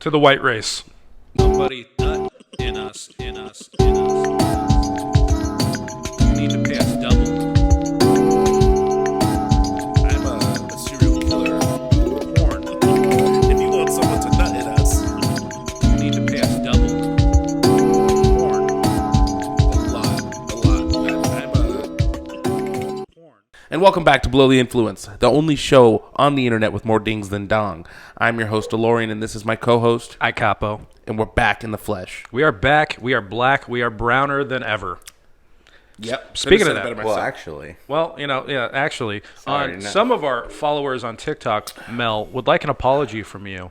to the white race. Somebody nut in us. You need to pay us double. I'm a serial killer of porn. If you want someone to nut in us, You need to pay us double. Porn. a lot. I'm a porn. And welcome back to Below the Influence, the only show on the internet with more dings than dong. I'm your host, DeLorean, and this is my co-host, I capo. and we're back in the flesh. We are back. We are black. We are browner than ever. Yep. Speaking of that, Well, actually, Well, actually, Sorry, no. some of our followers on TikTok, Mel, would like an apology from you.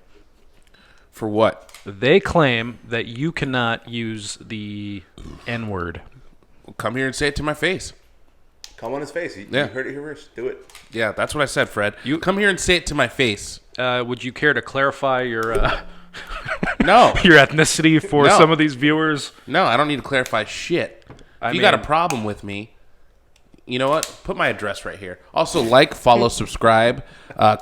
For what? They claim that you cannot use the N-word. Well, come here and say it to my face. come on his face. You Yeah. heard it here first. Do it. Yeah, that's what I said, Fred. You come here and say it to my face. Would you care to clarify your No. your ethnicity for No. some of these viewers? No, I don't need to clarify shit. If you got a problem with me, you know what? Put my address right here. Also, like, follow, subscribe,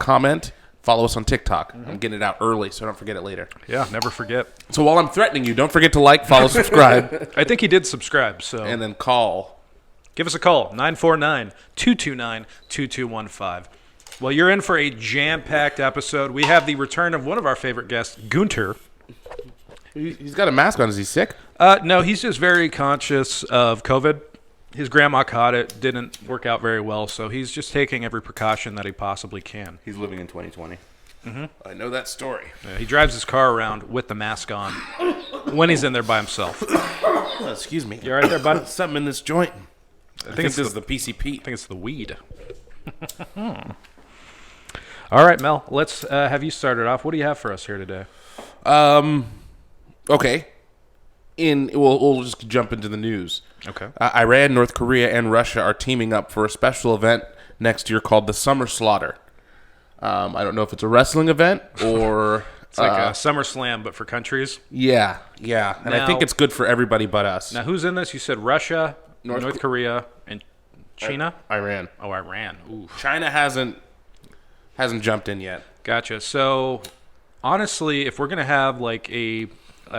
comment, follow us on TikTok. I'm getting it out early, so don't forget it later. Yeah, never forget. So while I'm threatening you, don't forget to like, follow, subscribe, I think he did subscribe, so and then call. give us a call, 949-229-2215. Well, you're in for a jam-packed episode. We have the return of one of our favorite guests, Gunter. He's got a mask on. Is he sick? No, he's just very conscious of COVID. His grandma caught it, didn't work out very well, so he's just taking every precaution that he possibly can. He's living in 2020. I know that story. He drives his car around with the mask on when he's in there by himself. Oh, excuse me. You all right there, bud? Something in this joint. I think it's this is the PCP. I think it's the weed. All right, Mel, let's have you started off. What do you have for us here today? Okay. We'll just jump into the news. Okay. Iran, North Korea, and Russia are teaming up for a special event next year called the Summer Slaughter. I don't know if it's a wrestling event or... It's like a SummerSlam, but for countries. Yeah. And I think Now- it's good for everybody but us. Now, who's in this? You said Russia, North North Korea, and China? Iran. Oh, Iran. Ooh. China hasn't jumped in yet. Gotcha. So, honestly, if we're going to have like a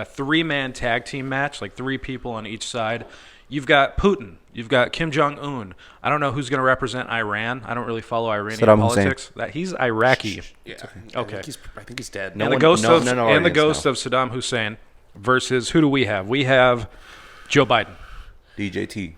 three-man tag team match, like three people on each side, you've got Putin, you've got Kim Jong-un. I don't know who's going to represent Iran. I don't really follow Iranian Saddam Hussein. politics. He's Iraqi. Yeah. Okay. I think he's dead. And one- the ghost no- of none of our and the audience ghost of Saddam Hussein versus who do we have? We have Joe Biden. DJT.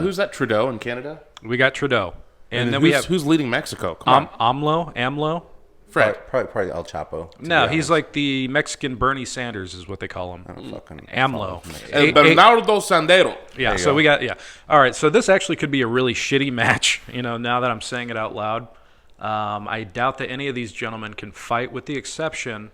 Who's that? Trudeau in Canada? We got Trudeau. And then we have who's leading Mexico? Come on. AMLO. Fred. Probably El Chapo. to No, be he's honest. like the Mexican Bernie Sanders is what they call him. I don't fucking AMLO. El Bernardo Sandero. Yeah, you so go. we got, All right, so this actually could be a really shitty match, now that I'm saying it out loud. I doubt that any of these gentlemen can fight, with the exception,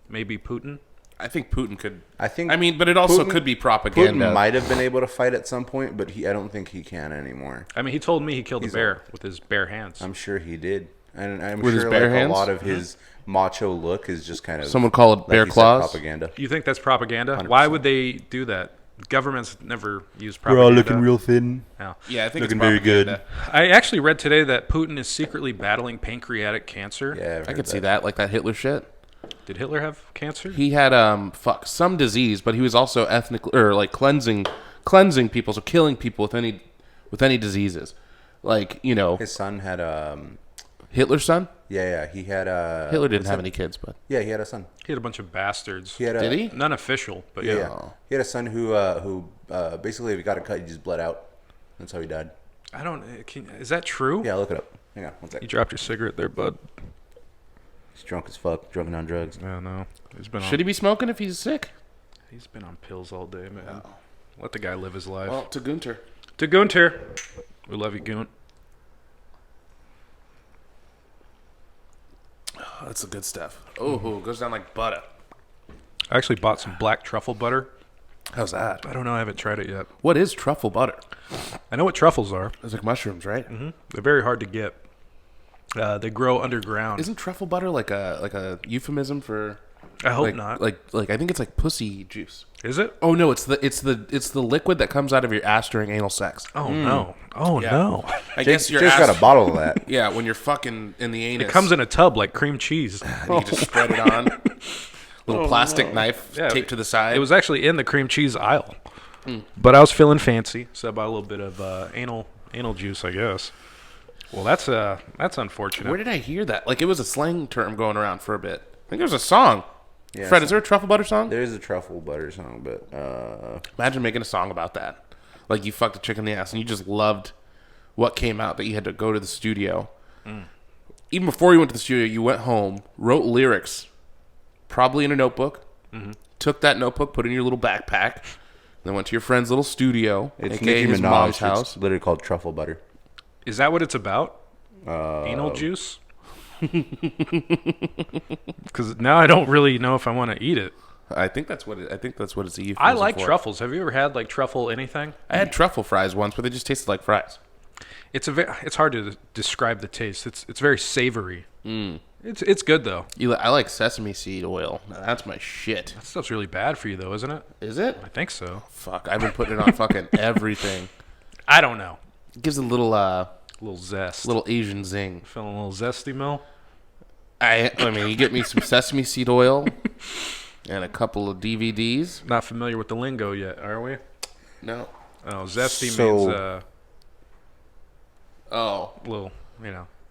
maybe Putin. I think Putin could. I mean, but it also Putin- could be propaganda. Putin might have been able to fight at some point, but I don't think he can anymore. I mean, he told me he killed a bear with his bare hands. I'm sure he did. And I'm With his sure bare like hands? a lot of his macho look is just kind of... Some would call it bear you said, claws. propaganda. You think that's propaganda? 100%. Why would they do that? Governments never use propaganda. thin. Yeah. Yeah, I think Looking it's very good. propaganda. I actually read today that Putin is secretly battling pancreatic cancer. Yeah, I could see that, like that Hitler shit. Did Hitler have cancer? He had some disease, but he was also ethnically or like cleansing people, so killing people with any diseases, like His son had Hitler's son. Yeah, he had Hitler didn't have any kids, but Yeah, he had a son. He had a bunch of bastards. He had did he? None official, but Yeah, yeah. yeah. He had a son who basically if he got a cut, he just bled out. That's how he died. I don't. Is that true? Yeah, look it up. Hang on, one You second. dropped your cigarette there, bud. He's drunk as fuck, drunk and on drugs. Yeah, no. should he be smoking if he's sick? He's been on pills all day, man. Let the guy live his life. Well, to Gunter. To Gunter, we love you, Gunt. Oh, that's the good stuff. Oh, it goes down like butter. I actually bought some black truffle butter. How's that? I don't know. I haven't tried it yet. What is truffle butter? I know what truffles are. It's like mushrooms, right? They're very hard to get. They grow underground. Isn't truffle butter like a euphemism for? I hope like, not. Like I think it's like pussy juice. Is it? Oh no, it's the liquid that comes out of your ass during anal sex. Oh no! Oh Yeah. no! I guess your Jake's ass. got a bottle of that. Yeah, when you're fucking in the anus, It comes in a tub like cream cheese. and you just spread it on. Little plastic knife taped to the side. It was actually in the cream cheese aisle. But I was feeling fancy, so I bought a little bit of anal juice, I guess. Well, that's unfortunate. Where did I hear that? Like, it was a slang term going around for a bit. I think there was a song. Yeah, Fred, is there a truffle butter song? There is a truffle butter song, but Imagine making a song about that. Like, you fucked a chick in the ass and you just loved what came out, that you had to go to the studio. Even before you went to the studio, you went home, wrote lyrics, probably in a notebook, took that notebook, put it in your little backpack, then went to your friend's little studio, it's aka Nicki his mom's Minaj. house. It's literally called truffle butter. Is that what it's about? Anal juice? Because now I don't really know if I want to eat it. I think that's what it's a euphemism I like for. truffles. Have you ever had like truffle anything? I had truffle fries once, but they just tasted like fries. It's hard to describe the taste. It's very savory. It's good though. I like sesame seed oil. Now, that's my shit. That stuff's really bad for you though, isn't it? Is it? I think so. Fuck, I've been putting it on fucking everything. I don't know. It gives a little Zest. little Asian zing. Feeling a little zesty, Mel? I mean, you get me some sesame seed oil and a couple of DVDs. Not familiar with the lingo yet, are we? No. Oh, zesty So- means little,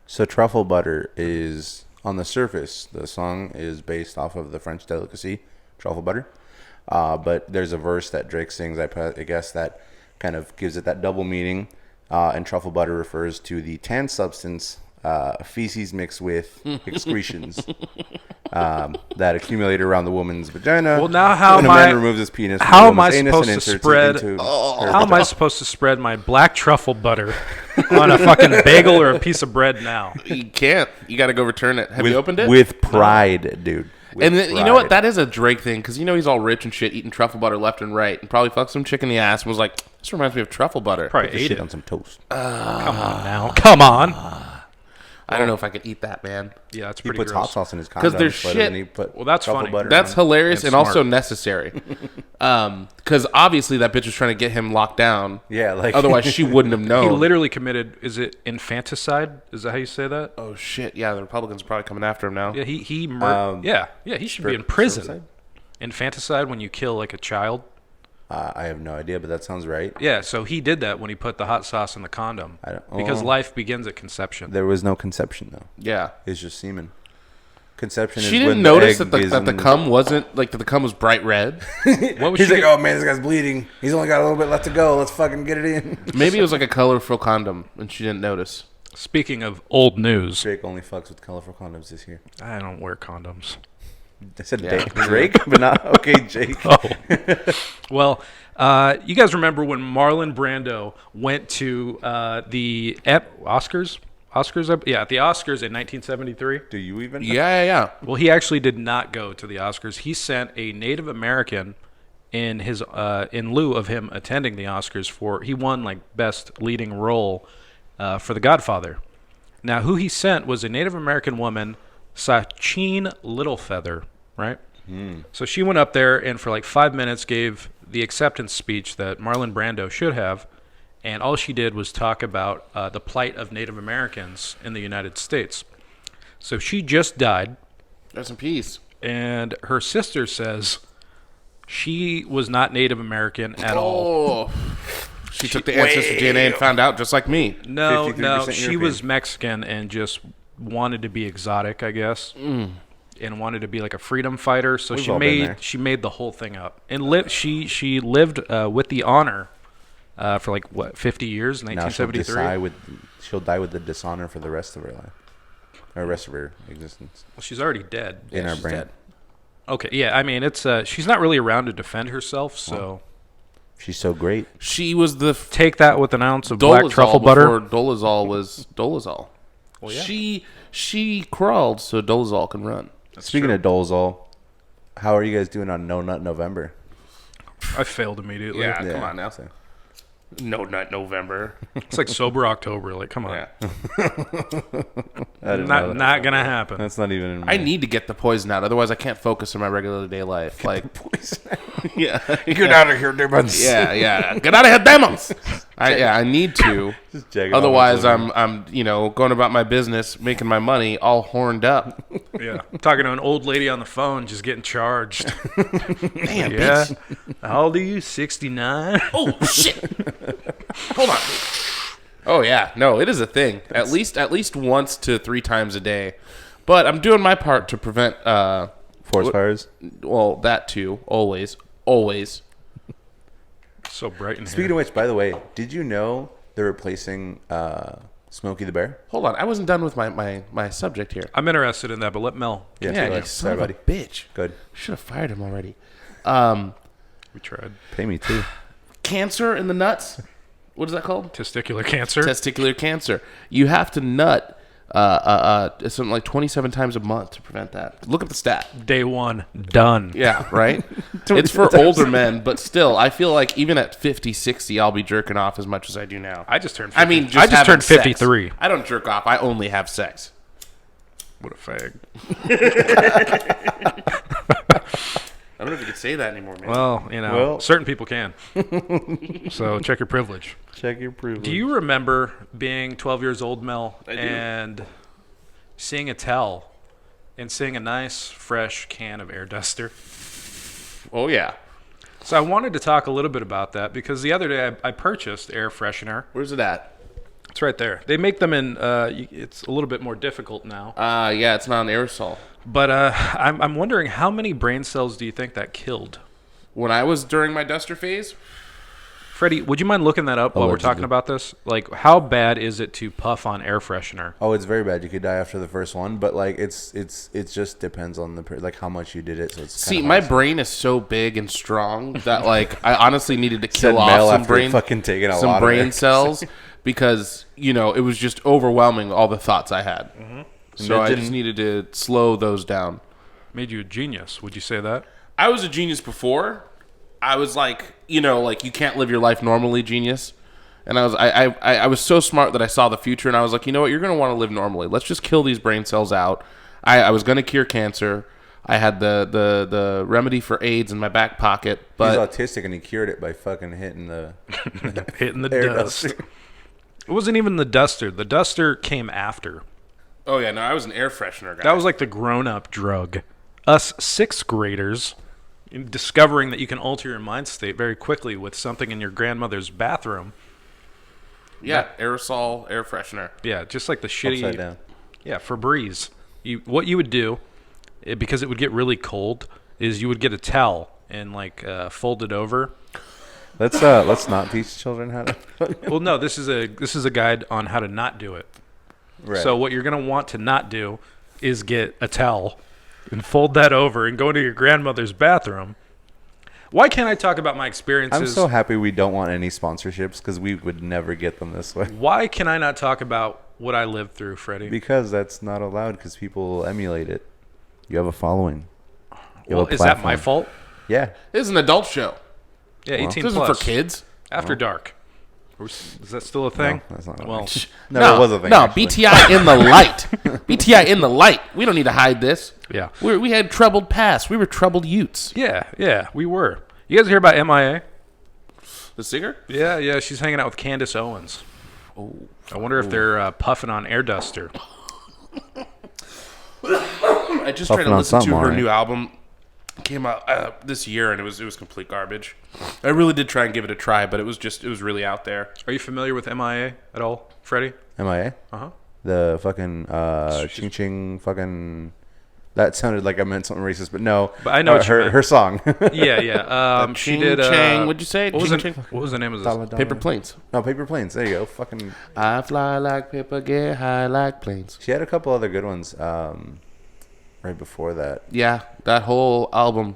So truffle butter is, on the surface, the song is based off of the French delicacy, truffle butter. But there's a verse that Drake sings, I guess, that kind of gives it that double meaning. And truffle butter refers to the tan substance, feces mixed with excretions that accumulate around the woman's vagina. Well, now how when am a man I- removes his penis? how from am the I woman's anus supposed and to inserts it spread- into her How am I supposed to spread my black truffle butter on a fucking bagel or a piece of bread now? You can't. You got to go return it. Have you opened it? with pride, dude? With And then, you know what? pride. That is a Drake thing, because he's all rich and shit, eating truffle butter left and right, and probably fucked some chick in the ass and was like, this reminds me of truffle butter. Probably Put ate shit it. on some toast. Come on now. Come on. I don't know if I could eat that, man. Yeah, that's He pretty puts gross. hot sauce in his condom. there's but shit- then he put Well, that's truffle funny. butter That's on it. hilarious and smart. also necessary. Because obviously that bitch was trying to get him locked down. Yeah, like Otherwise, she wouldn't have known. He literally committed, is it infanticide? Is that how you say that? Oh, shit. Yeah, the Republicans are probably coming after him now. Yeah, he he should be in prison. suicide? Infanticide, when you kill like a child. I have no idea, but that sounds right. Yeah, so he did that when he put the hot sauce in the condom. Because life begins at conception. There was no conception though. Yeah. It's just semen. Conception. She is didn't when notice the that egg is the in cum wasn't, like, that the cum was bright red. What was He's she like, get- oh man, this guy's bleeding. He's only got a little bit left to go. Let's fucking get it in. Maybe it was like a colorful condom, and she didn't notice. Speaking of old news, Drake only fucks with colorful condoms this year. I don't wear condoms. I said Yeah. Drake, but not okay, Jake. Oh. Well, you guys remember when Marlon Brando went to the Oscars? Yeah, at the Oscars in 1973. Do you even? Yeah. Well, he actually did not go to the Oscars. He sent a Native American in his in lieu of him attending the Oscars he won like best leading role for The Godfather. Now, who he sent was a Native American woman, Sacheen Littlefeather, right? So she went up there and for like 5 minutes gave the acceptance speech that Marlon Brando should have, and all she did was talk about the plight of Native Americans in the United States. So she just died, Rest in peace. and her sister says she was not Native American at all. Oh. She took the ancestor DNA and found out, just like me. No, 53% she European. was Mexican and just wanted to be exotic, I guess, and wanted to be like a freedom fighter. So We've all been there. she made the whole thing up, and she lived with the honor for like 50 years, Now she'll 1973. she'll die with the dishonor for the rest of her life, or rest of her existence Well, she's already dead. in our she's brain. dead. Okay, yeah, I mean it's she's not really around to defend herself, so She's so great. She was the take that with an ounce of black Dolezal truffle butter. before Dolezal was Dolezal. Well, yeah. She crawled so Dolezal can run. Speaking of Dolezal, how are you guys doing on No Nut November? I failed immediately. Yeah. Come on now. so- No Nut November. It's like sober October. Like, come on, Yeah. I didn't know that. not gonna happen. That's not even in my I need to get the poison out, otherwise I can't focus on my regular day life. Like, poison. yeah, Get out of here, demons. yeah. Get out of here, demons! I need to. Just jack it Otherwise, off I'm going about my business, making my money, all horned up. Yeah. I'm talking to an old lady on the phone, just getting charged. Damn, Yeah. bitch. How old are you? 69. Oh shit! Hold on. Oh yeah, no, it is a thing. At least once to 3 times a day. But I'm doing my part to prevent forest fires. Well, that too. Always. So bright in Speaking here. of which, by the way, did you know they're replacing Smokey the Bear? Hold on, I wasn't done with my subject here. I'm interested in that, but let Mel. Yeah, Yeah, go you ahead. son of a buddy. bitch. Good. Should have fired him already. We tried. Pay me too. Cancer in the nuts. What is that called? Testicular cancer. Testicular cancer. You have to nut something like 27 times a month to prevent that. Look up the stat. Day 1. Done. Yeah, right? It's for older men, but still, I feel like even at 50, 60, I'll be jerking off as much as I do now. I just turned 50. I mean, I just having turned sex. 53. I don't jerk off. I only have sex. What a fag. I don't know if you could say that anymore, man. Well, certain people can. So check your privilege. Check your privilege. Do you remember being 12 years old, Mel, I do. and seeing a towel and seeing a nice, fresh can of air duster? Oh, yeah. So I wanted to talk a little bit about that because the other day I purchased air freshener. Where's it at? It's right there. They make them in, it's a little bit more difficult now. Yeah, it's not an aerosol. But I'm wondering, how many brain cells do you think that killed? When I was during my duster phase, Freddie, would you mind looking that up while we're talking about this? Like, how bad is it to puff on air freshener? Oh, it's very bad. You could die after the first one, but like it just depends on like how much you did it. So it's see, my brain is so big and strong that like I honestly needed to Said kill Mel off some after brain, fucking taking a some lot of brain it. cells because it was just overwhelming all the thoughts I had. Mm-hmm. So I just needed to slow those down. Made you a genius. Would you say that? I was a genius before. I was like, like you can't live your life normally, genius. And I was so smart that I saw the future, and I was like, you know what, you're gonna want to live normally. Let's just kill these brain cells out. I was gonna cure cancer. I had the remedy for AIDS in my back pocket, but He's autistic and he cured it by fucking hitting the Hitting the air dust. duster. It wasn't even the duster. The duster came after. oh yeah, no, I was an air freshener guy. That was like the grown-up drug. Us 6th graders discovering that you can alter your mind state very quickly with something in your grandmother's bathroom. aerosol air freshener. Yeah, just like the shitty. Upside down. Yeah, Febreze. What you would do, because it would get really cold, is you would get a towel and fold it over. Let's not teach children how to. Well, no, this is a guide on how to not do it. Right. So what you're gonna want to not do is get a towel and fold that over and go into your grandmother's bathroom. Why can't I talk about my experiences? I'm so happy we don't want any sponsorships because we would never get them this way. Why can I not talk about what I lived through, Freddie? Because that's not allowed because people will emulate it. You have a following. You Well, have a is that my platform. fault? Yeah. This is an adult show. Yeah, 18 This isn't plus. for kids. After dark. Is that still a thing? No, that's not. Well, No, it was a thing. No, actually. BTI in the light. BTI in the light. We don't need to hide this. yeah. We had troubled past. We were troubled Utes. Yeah, we were. You guys hear about MIA? The singer? Yeah, she's hanging out with Candace Owens. I wonder if they're puffing on air duster. I just tried Puffing to on listen to something, her alright. new album. Came out this year, and it was complete garbage. I really did try and give it a try, but it was really out there. Are you familiar with MIA at all, Freddie? MIA? Uh-huh. The fucking ching ching fucking. That sounded like I meant something racist, but no. But I know what you her meant. her song. Yeah. She Ching did. Chang, what'd you say? What was, Ching Chang? what was the name of this? Paper Planes. No, Paper Planes. There you go. Fucking. I fly like paper, get high like planes. She had a couple other good ones. Right before that. Yeah, that whole album.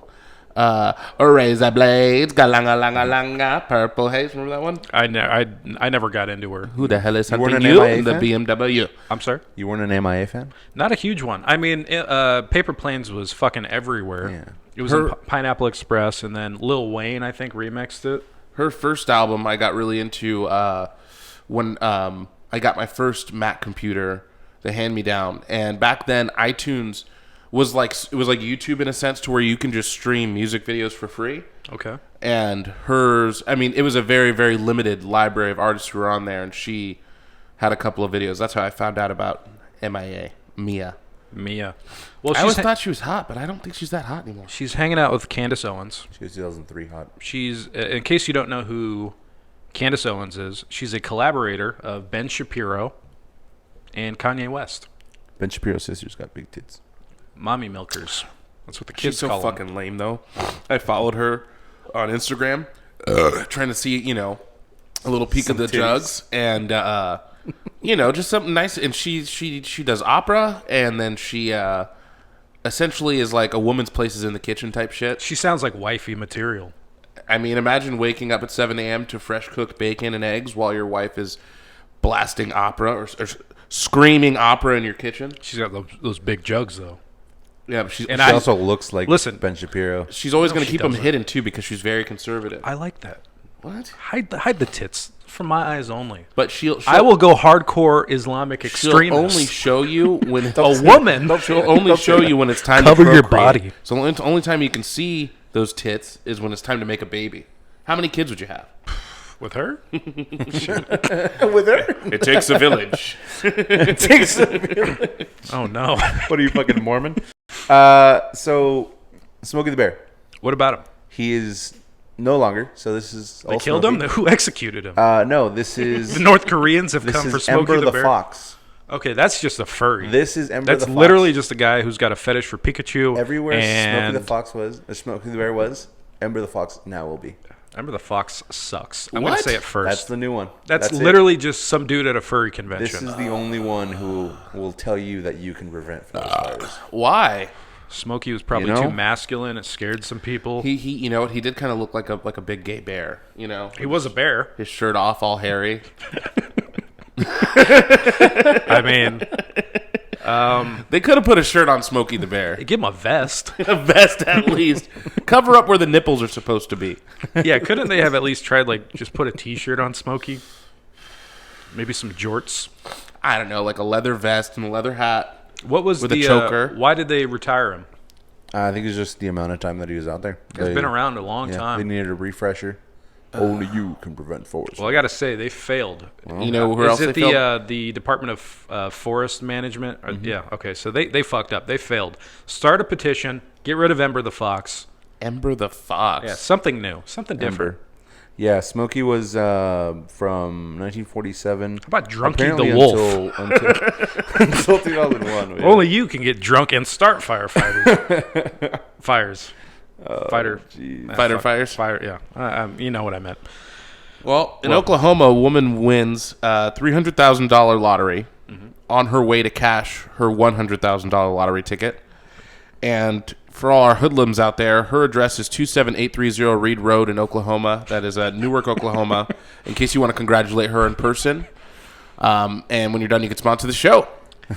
Razor blades, galanga langa langa, purple haze. Remember that one? I never got into her. Who the hell is weren't hunting an you? MIA The fan? BMW. I'm sorry. You weren't an MIA fan? Not a huge one. I mean, Paper Planes was fucking everywhere. Yeah. It was in Pineapple Express, and then Lil Wayne, I think, remixed it. Her first album I got really into when I got my first Mac computer, the hand-me-down. And back then, iTunes was like YouTube in a sense, to where you can just stream music videos for free. Okay. And hers, I mean, it was a very, very limited library of artists who were on there, and she had a couple of videos. That's how I found out about Mia. Well, I always thought she was hot, but I don't think she's that hot anymore. She's hanging out with Candace Owens. She was 2003 hot. She's, in case you don't know who Candace Owens is, she's a collaborator of Ben Shapiro and Kanye West. Ben Shapiro's sister's got big tits. Mommy milkers. That's what the kids She's so call fucking them. lame, though. I followed her on Instagram, trying to see, a little peek of the jugs, and just something nice. And she does opera, and then she essentially is like a woman's place is in the kitchen type shit. She sounds like wifey material. I mean, imagine waking up at 7 a.m. to fresh cooked bacon and eggs while your wife is blasting opera or screaming opera in your kitchen. She's got those big jugs, though. Yeah, but she also looks like listen, Ben Shapiro. She's always going to keep them hidden, too, because she's very conservative. I like that. What? Hide the tits from my eyes only. But she'll I will go hardcore Islamic extremist. She'll only show you when a woman. She'll only show you when it's time Cover to your procreate. body. So the only time you can see those tits is when it's time to make a baby. How many kids would you have? With her? With her? It takes a village. It takes a village. Oh, no. What are you, fucking Mormon? So, Smokey the Bear. What about him? He is no longer. So this is. They killed him? Who executed him? No, this is. The North Koreans have this come is for Smokey Ember the Bear? Fox. Okay, that's just a furry. This is Ember the Fox. That's literally just a guy who's got a fetish for Pikachu. Everywhere and Smokey the Fox was, or Smokey the Bear was, Ember the Fox now will be. Ember the Fox sucks. I'm What? going to say it first. That's the new one. That's it. literally just some dude at a furry This convention. is the only one who will tell you that you can prevent forest fires. Why? Smokey was probably You know? too masculine. It scared some people. He you know what? He did kind of look like a big gay bear. He was a bear. His shirt off, all hairy. I mean, They could have put a shirt on Smokey the Bear. give him a vest. A vest at least. Cover up where the nipples are supposed to be. Yeah, couldn't they have at least tried, just put a T-shirt on Smokey? Maybe some jorts. I don't know, like a leather vest and a leather hat. What was With the a choker. why did they retire him? I think it's just the amount of time that he was out there. He's been around a long They time. needed a refresher. Only you can prevent forest Well, I got to say, they failed. You know who else Is they it failed? the Department of Forest Management? Yeah, okay. So they fucked up. They failed. Start a petition. Get rid of Ember the Fox. Ember the Fox. Yeah, something new. Something different. Ember. Yeah, Smokey was from 1947. How about Drunky apparently the Wolf? Until 2001. Yeah. Only you can get drunk and start firefighters. Fires. Fighter. Fires. Fire, yeah. You know what I meant. Well, in Oklahoma, a woman wins a $300,000 lottery on her way to cash her $100,000 lottery ticket. And for all our hoodlums out there, her address is 27830 Reed Road in Oklahoma. That is Newark, Oklahoma, in case you want to congratulate her in person. And when you're done, you can sponsor the show.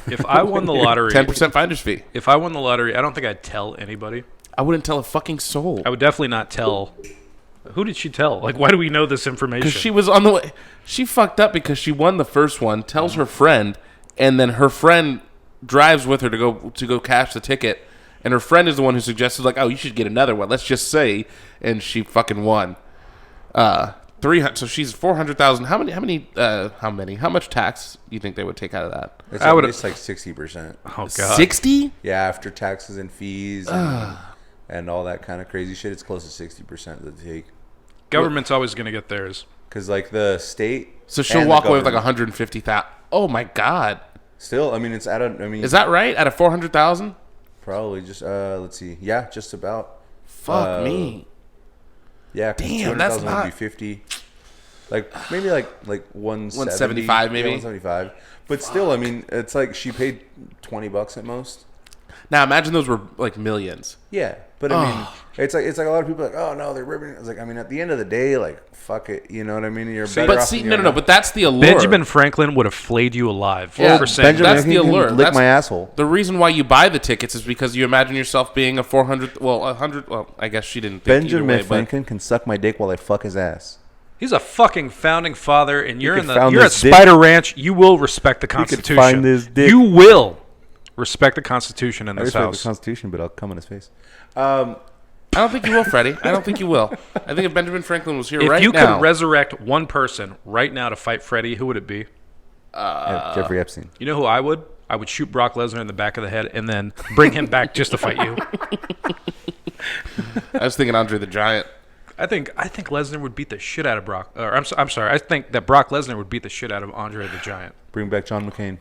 If I won the lottery, 10% finder's fee. If I won the lottery, I don't think I'd tell anybody. I wouldn't tell a fucking soul. I would definitely not tell. Who did she tell? Why do we know this information? Because she was on the way. She fucked up because she won the first one, tells her friend, and then her friend drives with her to go cash the ticket. And her friend is the one who suggested, oh, you should get another one. Let's just say, and she fucking won. 300. So she's 400,000. How many? How much tax do you think they would take out of that? It's at least like 60%. Oh god, 60? Yeah, after taxes and fees and all that kind of crazy shit, it's close to 60% that they take. Government's always going to get theirs. Because the state. So she'll walk away with 150,000. Oh my god. Still, it's at a. Is that right? Out of 400,000? Probably just. Let's see. Yeah, just about. Fuck me. Yeah, damn, that's not. Would be 50. Maybe like 175 maybe. Yeah, 175. But still, it's like she paid $20 at most. Now imagine those were millions. Yeah, but it's like a lot of people oh no, they're ripping. It's like at the end of the day, fuck it, you know what I mean? You're better but off. See, no, but that's the allure. Benjamin Franklin would have flayed you alive. Yeah, for saying that's the allure. Lick my asshole. The reason why you buy the tickets is because you imagine yourself being a 100. Well, I guess she didn't. Think Benjamin Franklin can suck my dick while I fuck his ass. He's a fucking founding father, and you're at this Spider Ranch. You will respect the Constitution. find this dick. You will. Respect the Constitution in I this respect house. the Constitution, but I'll come in his face. I don't think you will, Freddie. I don't think you will. I think if Benjamin Franklin was here If right you now... could resurrect one person right now to fight Freddy, who would it be? Jeffrey Epstein. You know who I would? I would shoot Brock Lesnar in the back of the head and then bring him back just to fight you. I was thinking Andre the Giant. I think Lesnar would beat the shit out of Brock. Or I'm sorry. I think that Brock Lesnar would beat the shit out of Andre the Giant. Bring back John McCain.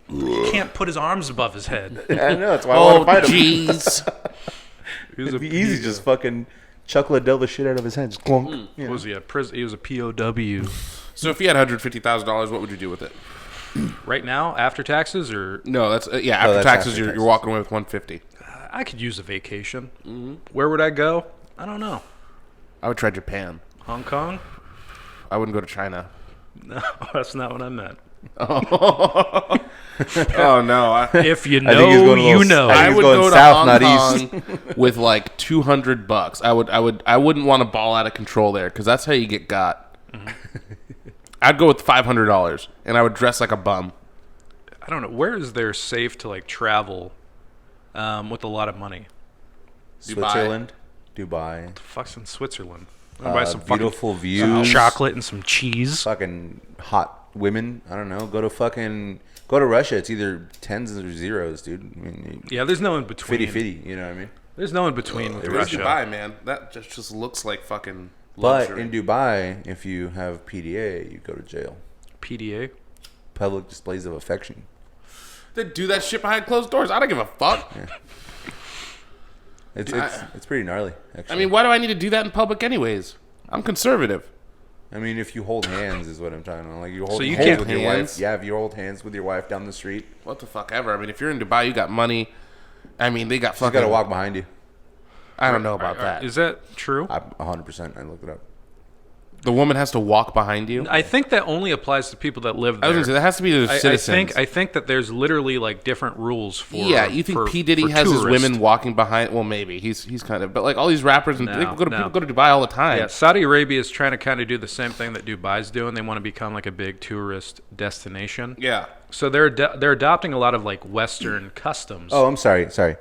He can't put his arms above his head. I know, that's why I want to fight him. Jeez. It'd be easy, just fucking Chuck Liddell the shit out of his head. Just clunk. What was he? He was a POW. So if you had $150,000, what would you do with it? Right now, after taxes, or No, that's after that's taxes, after you're taxes. walking away with $150. I could use a vacation. Where would I go? I don't know. I would try Japan. Hong Kong? I wouldn't go to China. No, that's not what I meant. Oh no! If you I think he's know, going a you little- know. I I think would he's going go to south, Hong not Kong with like $200. I wouldn't want to ball out of control there because that's how you get got. I'd go with $500 and I would dress like a bum. I don't know. Where is there safe to like travel with a lot of money? Switzerland, Dubai. The fuck's in Switzerland? I'm gonna buy some Beautiful some views. chocolate and some cheese. Fucking hot women. I don't know. Go to Russia. It's either tens or zeros, dude. I mean, Yeah, there's no in between. fitty. You know what I mean? There's no in between with Where's Russia. Dubai, man? That just looks like fucking But luxury. in Dubai, if you have PDA, you go to jail. PDA. Public displays of affection. They do that shit behind closed doors. I don't give a fuck. It's pretty gnarly, actually. I mean, why do I need to do that in public anyways? I'm conservative. I mean, if you hold hands, is what I'm talking about. Like you hold So you hands can't- with your Hands? wife. Yeah, if you hold hands with your wife down the street, What the fuck ever. I mean, if you're in Dubai, you got money. I mean, they got you fucking... gotta walk behind you. I don't know about that. Is that true? 100%. I looked it up. The woman has to walk behind you? I think that only applies to people that live there. I was going to say, that has to be the citizens. I think that there's literally like different rules for. Yeah, you think for- P. Diddy for has his tourists. women walking behind? Well, maybe. He's kind of... But like all these rappers, and No, people no. go to Dubai all the time. Yeah, Saudi Arabia is trying to kind of do the same thing that Dubai's doing. They want to become like a big tourist destination. Yeah. So they're adopting a lot of like Western customs. Oh, I'm sorry.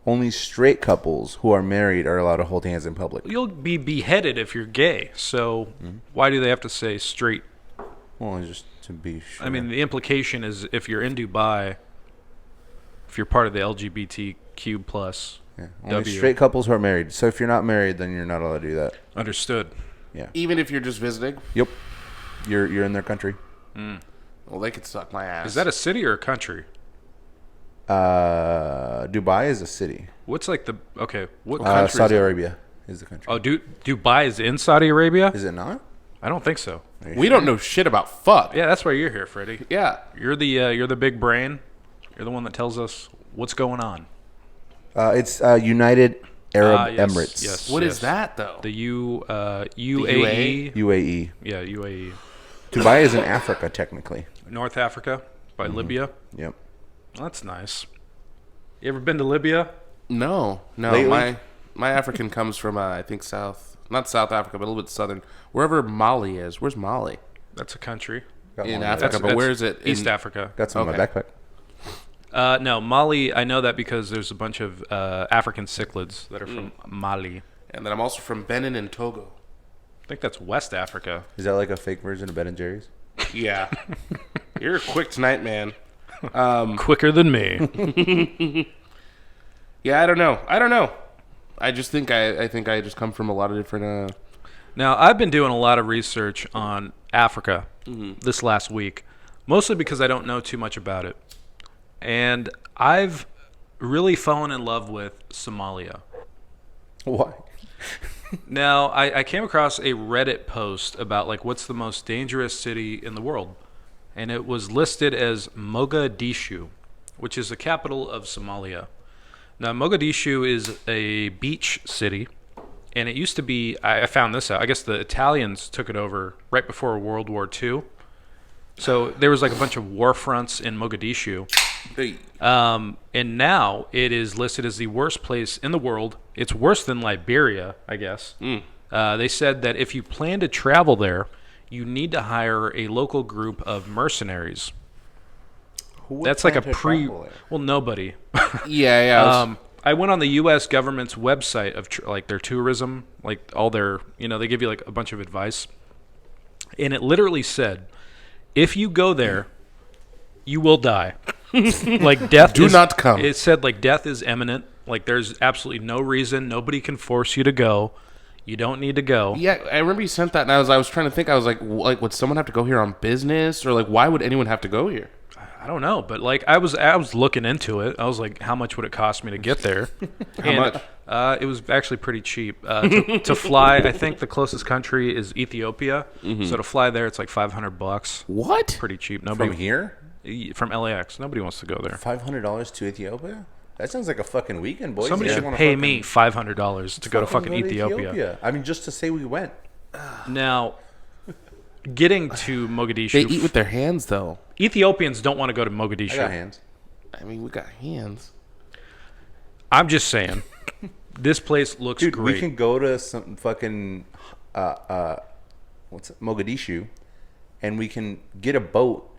Only straight couples who are married are allowed to hold hands in public. You'll be beheaded if you're gay. So why do they have to say straight? Well, just to be sure. I mean, the implication is if you're in Dubai, if you're part of the LGBTQ plus, yeah. Only W. straight couples who are married. So if you're not married, then you're not allowed to do that. understood. Yeah. Even if you're just visiting? Yep. You're in their country. Well, they could suck my ass. Is that a city or a country? Dubai is a city. What's like the okay? What country is Saudi it? Arabia is the country. Oh, Dubai is in Saudi Arabia? Is it not? I don't think so. Are you We sure? don't know shit about fuck. Yeah, that's why you're here, Freddie. Yeah. You're the big brain. You're the one that tells us what's going on. It's United Arab Yes, Emirates. Yes. What is that, though? The UAE. UAE. Yeah, UAE. Dubai is in Africa, technically. North Africa by Libya. Yep. Well, that's nice. You ever been to Libya? No. Lately? My African comes from, I think, not South Africa, but a little bit southern. Wherever Mali is. Where's Mali? That's a country. Got In one Africa, there. but where is it? East In- Africa. Got some in Okay. my backpack. No, Mali. I know that because there's a bunch of African cichlids that are from Mali. And then I'm also from Benin and Togo. I think that's West Africa. Is that like a fake version of Ben and Jerry's? Yeah. You're quick tonight, man. Quicker than me. Yeah, I don't know. I just think I think I just come from a lot of different... Now, I've been doing a lot of research on Africa this last week, mostly because I don't know too much about it. And I've really fallen in love with Somalia. Why? Now, I came across a Reddit post about like what's the most dangerous city in the world. And it was listed as Mogadishu, which is the capital of Somalia. Now, Mogadishu is a beach city, and it used to be, I found this out, I guess the Italians took it over right before World War II. So there was like a bunch of war fronts in Mogadishu. And now it is listed as the worst place in the world. It's worse than Liberia, I guess. They said that if you plan to travel there, you need to hire a local group of mercenaries. That's like a plan to travel there? Well, nobody. Yeah. I went on the U.S. government's website of like their tourism, like all their, they give you like a bunch of advice, and it literally said, if you go there, you will die. Like death. Do not come. It said like death is imminent. Like there's absolutely no reason. Nobody can force you to go. You don't need to go. Yeah, I remember you sent that, and I was trying to think. I was like, would someone have to go here on business, or like, why would anyone have to go here? I don't know, but like I was looking into it. I was like, how much would it cost me to get there? How much? It was actually pretty cheap to fly. I think the closest country is Ethiopia, so to fly there, it's like $500. What? Pretty cheap. From here? From LAX. Nobody wants to go there. $500 to Ethiopia? That sounds like a fucking weekend, boys. Somebody should pay me $500 to go to fucking Ethiopia. I mean, just to say we went. Now, getting to Mogadishu. They eat with their hands, though. Ethiopians don't want to go to Mogadishu. I got hands. I mean, we got hands. I'm just saying, this place looks Dude, great. we can go to some fucking Mogadishu, and we can get a boat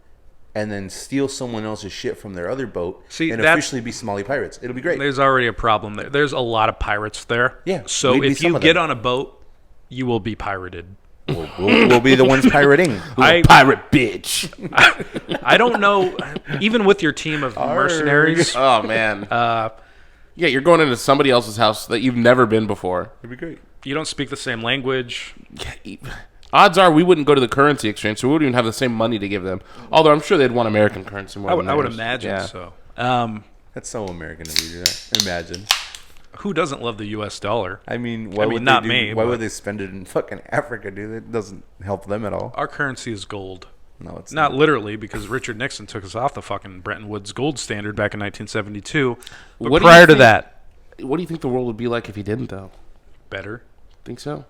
and then steal someone else's shit from their other boat and officially be Somali pirates. It'll be great. There's already a problem there. There's a lot of pirates there. Yeah. So if you get on a boat, you will be pirated. We'll be the ones pirating. Pirate bitch. I don't know. Even with your team of mercenaries. Oh, man. Yeah, you're going into somebody else's house that you've never been before. It'd be great. You don't speak the same language. Odds are we wouldn't go to the currency exchange, so we wouldn't even have the same money to give them. Although I'm sure they'd want American currency more than I would theirs. imagine so. That's so American of you to do that. Imagine. Who doesn't love the U.S. dollar? I mean, why would they spend it in fucking Africa, dude? It doesn't help them at all. Our currency is gold. No, it's not literally, because Richard Nixon took us off the fucking Bretton Woods gold standard back in 1972. But prior to that, what do you think the world would be like if he didn't, though? Better. Think so?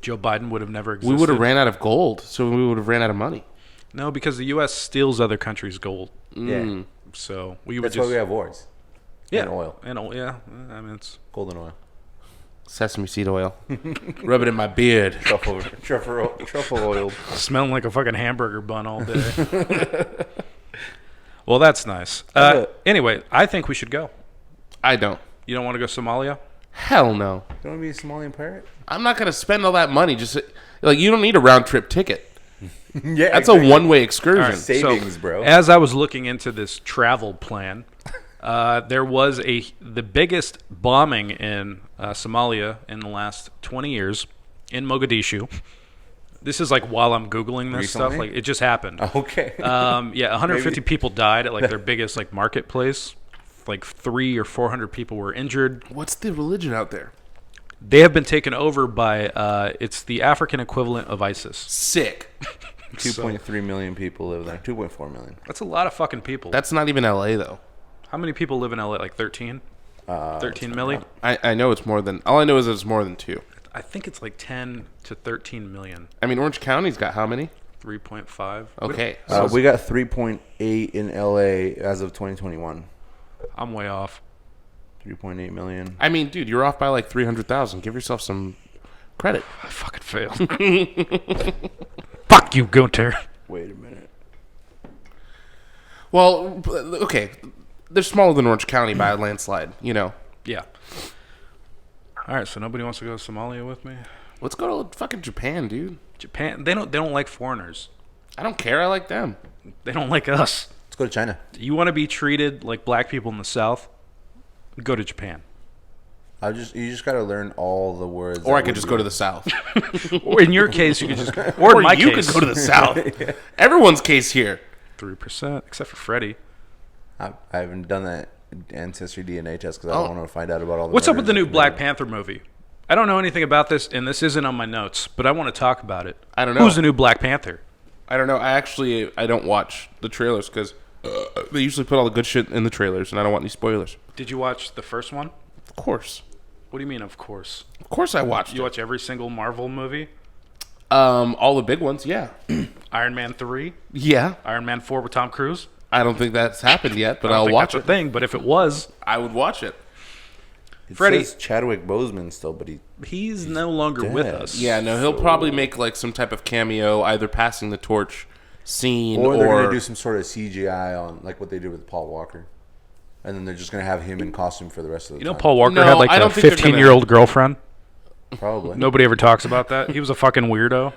Joe Biden would have never existed. We would have ran out of gold, so we would have ran out of money. No, because the U.S. steals other countries' gold. Yeah. So that's why we have wars. Yeah. And oil. Yeah. I mean, it's golden oil. Sesame seed oil. Rub it in my beard. Truffle oil. Smelling like a fucking hamburger bun all day. Well, that's nice. Anyway, I think we should go. I don't. You don't want to go Somalia? Hell no. You want to be a Somalian pirate? I'm not going to spend all that money. Just like, you don't need a round trip ticket. Yeah, that's a one-way excursion. Right, savings, bro. As I was looking into this travel plan, there was the biggest bombing in Somalia in the last 20 years in Mogadishu. This is like while I'm Googling this stuff. Like it just happened. Okay. 150 people died at like their biggest like marketplace. Like 300 or 400 people were injured. What's the religion out there? They have been taken over by it's the African equivalent of ISIS. Sick. 2.3 million people live there. 2.4 million. That's a lot of fucking people. That's not even LA though. How many people live in LA? Like 13? 13 million? I know it's more than. All I know is it's more than 2. I think it's like 10 to 13 million. I mean, Orange County's got how many? 3.5. Okay. We got 3.8 in LA as of 2021. I'm way off. 3.8 million. I mean, dude, you're off by like 300,000. Give yourself some credit. I fucking failed. Fuck you, Gunter. Wait a minute. Well, okay. They're smaller than Orange County by a landslide, you know. Yeah. All right, so nobody wants to go to Somalia with me? Let's go to fucking Japan, dude. Japan, they don't like foreigners. I don't care. I like them. They don't like us. Let's go to China. You want to be treated like black people in the South? Go to Japan. You just got to learn all the words. Or I could just go to the South. Or in your case, you could just. Or in my you case, could go to the South. Yeah. Everyone's case here. 3%, except for Freddy. I haven't done that ancestry DNA test because I don't want to find out about all the. What's up with the new Black Panther movie? I don't know anything about this, and this isn't on my notes, but I want to talk about it. I don't know. Who's the new Black Panther? I don't know. I don't watch the trailers because they usually put all the good shit in the trailers, and I don't want any spoilers. Did you watch the first one? Of course. What do you mean, of course? Of course I watched You watch every single Marvel movie? All the big ones, yeah. Iron Man 3? Yeah. Iron Man 4 with Tom Cruise? I don't think that's happened yet, but I'll watch it. Thing, but if it was, I would watch it. Freddie says Chadwick Boseman still, but he's no longer with us. Yeah, no, he'll probably make like some type of cameo, either passing the torch scene, or they're going to do some sort of CGI on like what they did with Paul Walker, and then they're just going to have him in costume for the rest of the time. Paul Walker No, had like I a don't think they're 15-year-old girlfriend. Probably. Nobody ever talks about that. He was a fucking weirdo.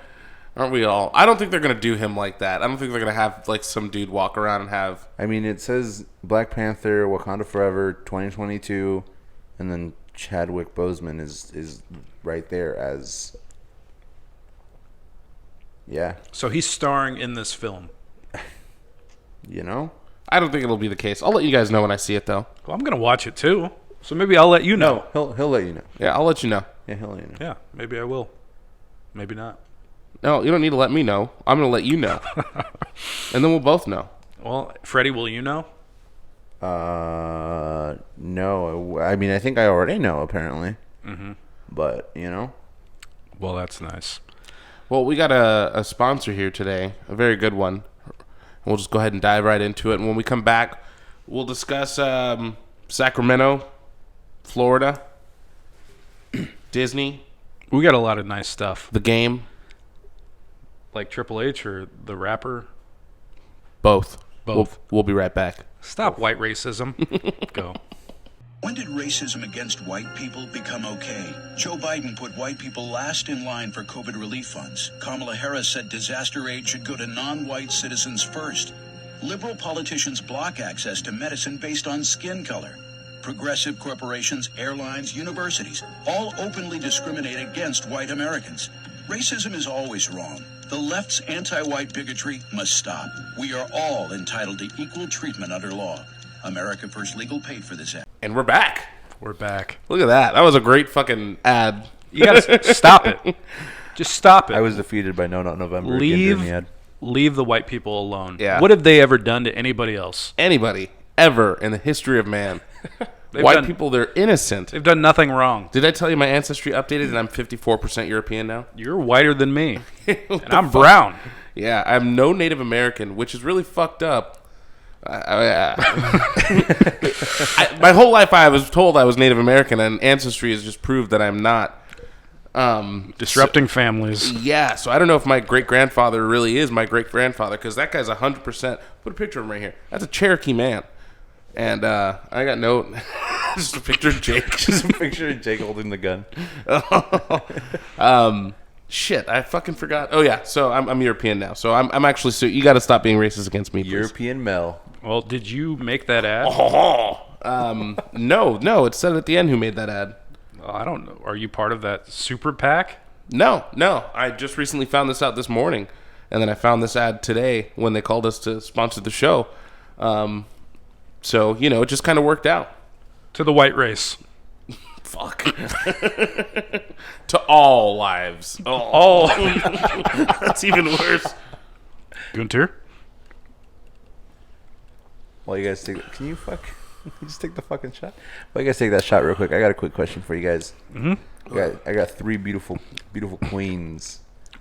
Aren't we all? I don't think they're going to do him like that. I don't think they're going to have like some dude walk around and have... I mean, it says Black Panther, Wakanda Forever, 2022, and then Chadwick Boseman is right there as... Yeah. So he's starring in this film. You know? I don't think it'll be the case. I'll let you guys know when I see it, though. Well, I'm going to watch it too. So maybe I'll let you know. He'll let you know. Yeah, I'll let you know. Yeah, he'll let you know. Yeah, maybe I will. Maybe not. No, you don't need to let me know. I'm going to let you know. And then we'll both know. Well, Freddie, will you know? No. I mean, I think I already know, apparently. Mm-hmm. But, you know? Well, that's nice. Well, we got a sponsor here today, a very good one. We'll just go ahead and dive right into it. And when we come back, we'll discuss Sacramento, Florida, Disney. We got a lot of nice stuff. The game. Like Triple H or the rapper? Both. Both. We'll be right back. Stop white racism. Go. When did racism against white people become okay? Joe Biden put white people last in line for COVID relief funds. Kamala Harris said disaster aid should go to non-white citizens first. Liberal politicians block access to medicine based on skin color. Progressive corporations, airlines, universities all openly discriminate against white Americans. Racism is always wrong. The left's anti-white bigotry must stop. We are all entitled to equal treatment under law. America First Legal paid for this ad. And we're back. We're back. Look at that. That was a great fucking ad. You gotta stop it. Just stop it. I was defeated by No Not November. again during the ad. Leave the white people alone. Yeah. What have they ever done to anybody else? Anybody ever in the history of man. People, they're innocent. They've done nothing wrong. Did I tell you my ancestry updated and I'm 54% European now? You're whiter than me. And I'm brown. Yeah, I'm no Native American, which is really fucked up. My whole life I was told I was Native American, and Ancestry has just proved that I'm not. Disrupting families. Yeah, so I don't know if my great-grandfather really is my great-grandfather, because that guy's 100%. Put a picture of him right here. That's a Cherokee man. And I got no... just a picture of Jake. Just a picture of Jake holding the gun. Shit, I fucking forgot. Oh, yeah, so I'm European now. So I'm actually... So you got to stop being racist against me, please. European Mel. Well, did you make that ad? No, it said at the end who made that ad. I don't know. Are you part of that super PAC? No. I just recently found this out this morning, and then I found this ad today when they called us to sponsor the show. So, it just kind of worked out. To the white race. Fuck. To all lives. Oh. That's even worse. Gunter? Well, you guys take... Can you just take the fucking shot? Well, you guys take that shot real quick. I got a quick question for you guys. Mm-hmm. I got three beautiful queens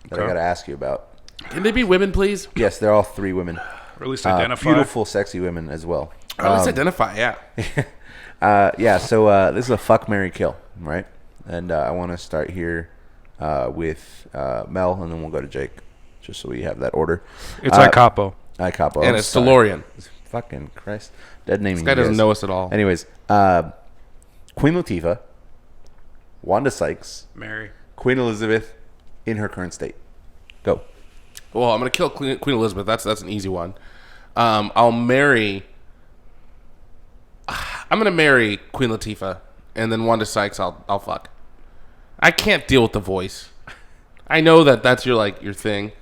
that I got to ask you about. Can they be women, please? Yes, they're all three women. Or at least identify. Beautiful, sexy women as well. Let's identify, yeah. So this is a fuck, marry, kill, right? And I want to start here with Mel, and then we'll go to Jake, just so we have that order. It's Icapo. Icapo. And it's DeLorean. Fucking Christ. Dead naming. This guy doesn't know us at all. Anyways, Queen Latifah, Wanda Sykes, Mary, Queen Elizabeth in her current state. Go. Well, I'm going to kill Queen Elizabeth. That's an easy one. I'm going to marry Queen Latifah, and then Wanda Sykes I'll fuck. I can't deal with the voice. I know that's your thing.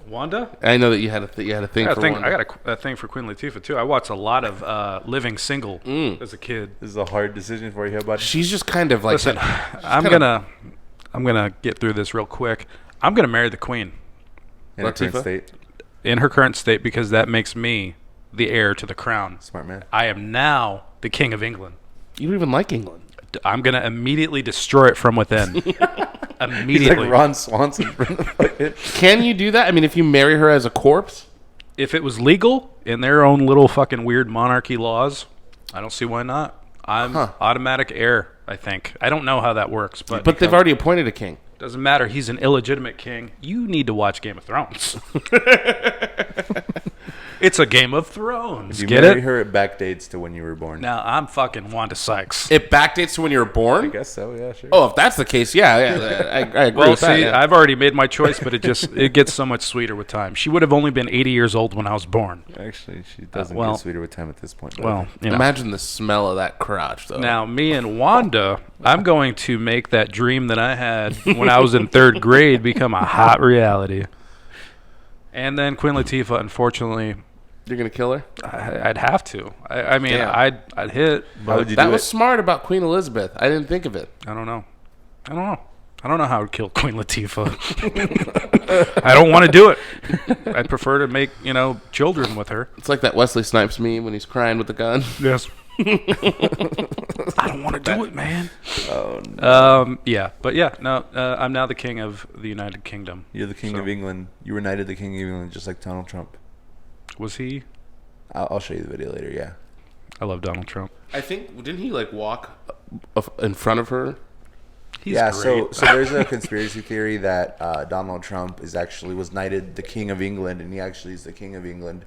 Wanda? I know that you had a thing for Wanda. I got a thing for Queen Latifah too. I watched a lot of Living Single as a kid. This is a hard decision for you, buddy. She's just kind of like... Listen, I'm gonna get through this real quick. I'm gonna marry the Queen. In her current state? In her current state, because that makes me the heir to the crown. Smart man. I am now the King of England. You don't even like England. I'm going to immediately destroy it from within. Immediately. He's like Ron Swanson from the fucking... Can you do that? I mean, if you marry her as a corpse? If it was legal in their own little fucking weird monarchy laws, I don't see why not. I'm automatic heir, I think. I don't know how that works. But they've already appointed a king. Doesn't matter. He's an illegitimate king. You need to watch Game of Thrones. It's a Game of Thrones. You Get marry it? her, it backdates to when you were born. Now, I'm fucking Wanda Sykes. It backdates to when you were born? I guess so, yeah, sure. Oh, if that's the case, yeah, I agree Well, with that. see, Yeah. I've already made my choice, but it gets so much sweeter with time. She would have only been 80 years old when I was born. Actually, she doesn't well- get sweeter with time at this point. but Well, you know. Imagine the smell of that crotch, though. Now, me and Wanda, I'm going to make that dream that I had when I was in 3rd grade become a hot reality. And then Queen Latifah, unfortunately, You're going to kill her? I'd have to. I mean, Damn. I'd hit, How but would you That do was it? smart about Queen Elizabeth. I didn't think of it. I don't know. I don't know how to kill Queen Latifah. I don't want to do it. I'd prefer to make, children with her. It's like that Wesley Snipes meme when he's crying with the gun. Yes. I don't want to do it, man. Oh, no. Yeah, but yeah, no, I'm now the king of the United Kingdom. You're the king of England. You were knighted the king of England just like Donald Trump. Was he? I'll show you the video later, yeah. I love Donald Trump. I think, didn't he, walk in front of her? He's yeah, great. so there's a conspiracy theory that Donald Trump was knighted the king of England, and he actually is the king of England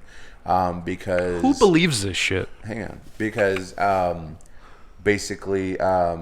because... Who believes this shit? Hang on. Because basically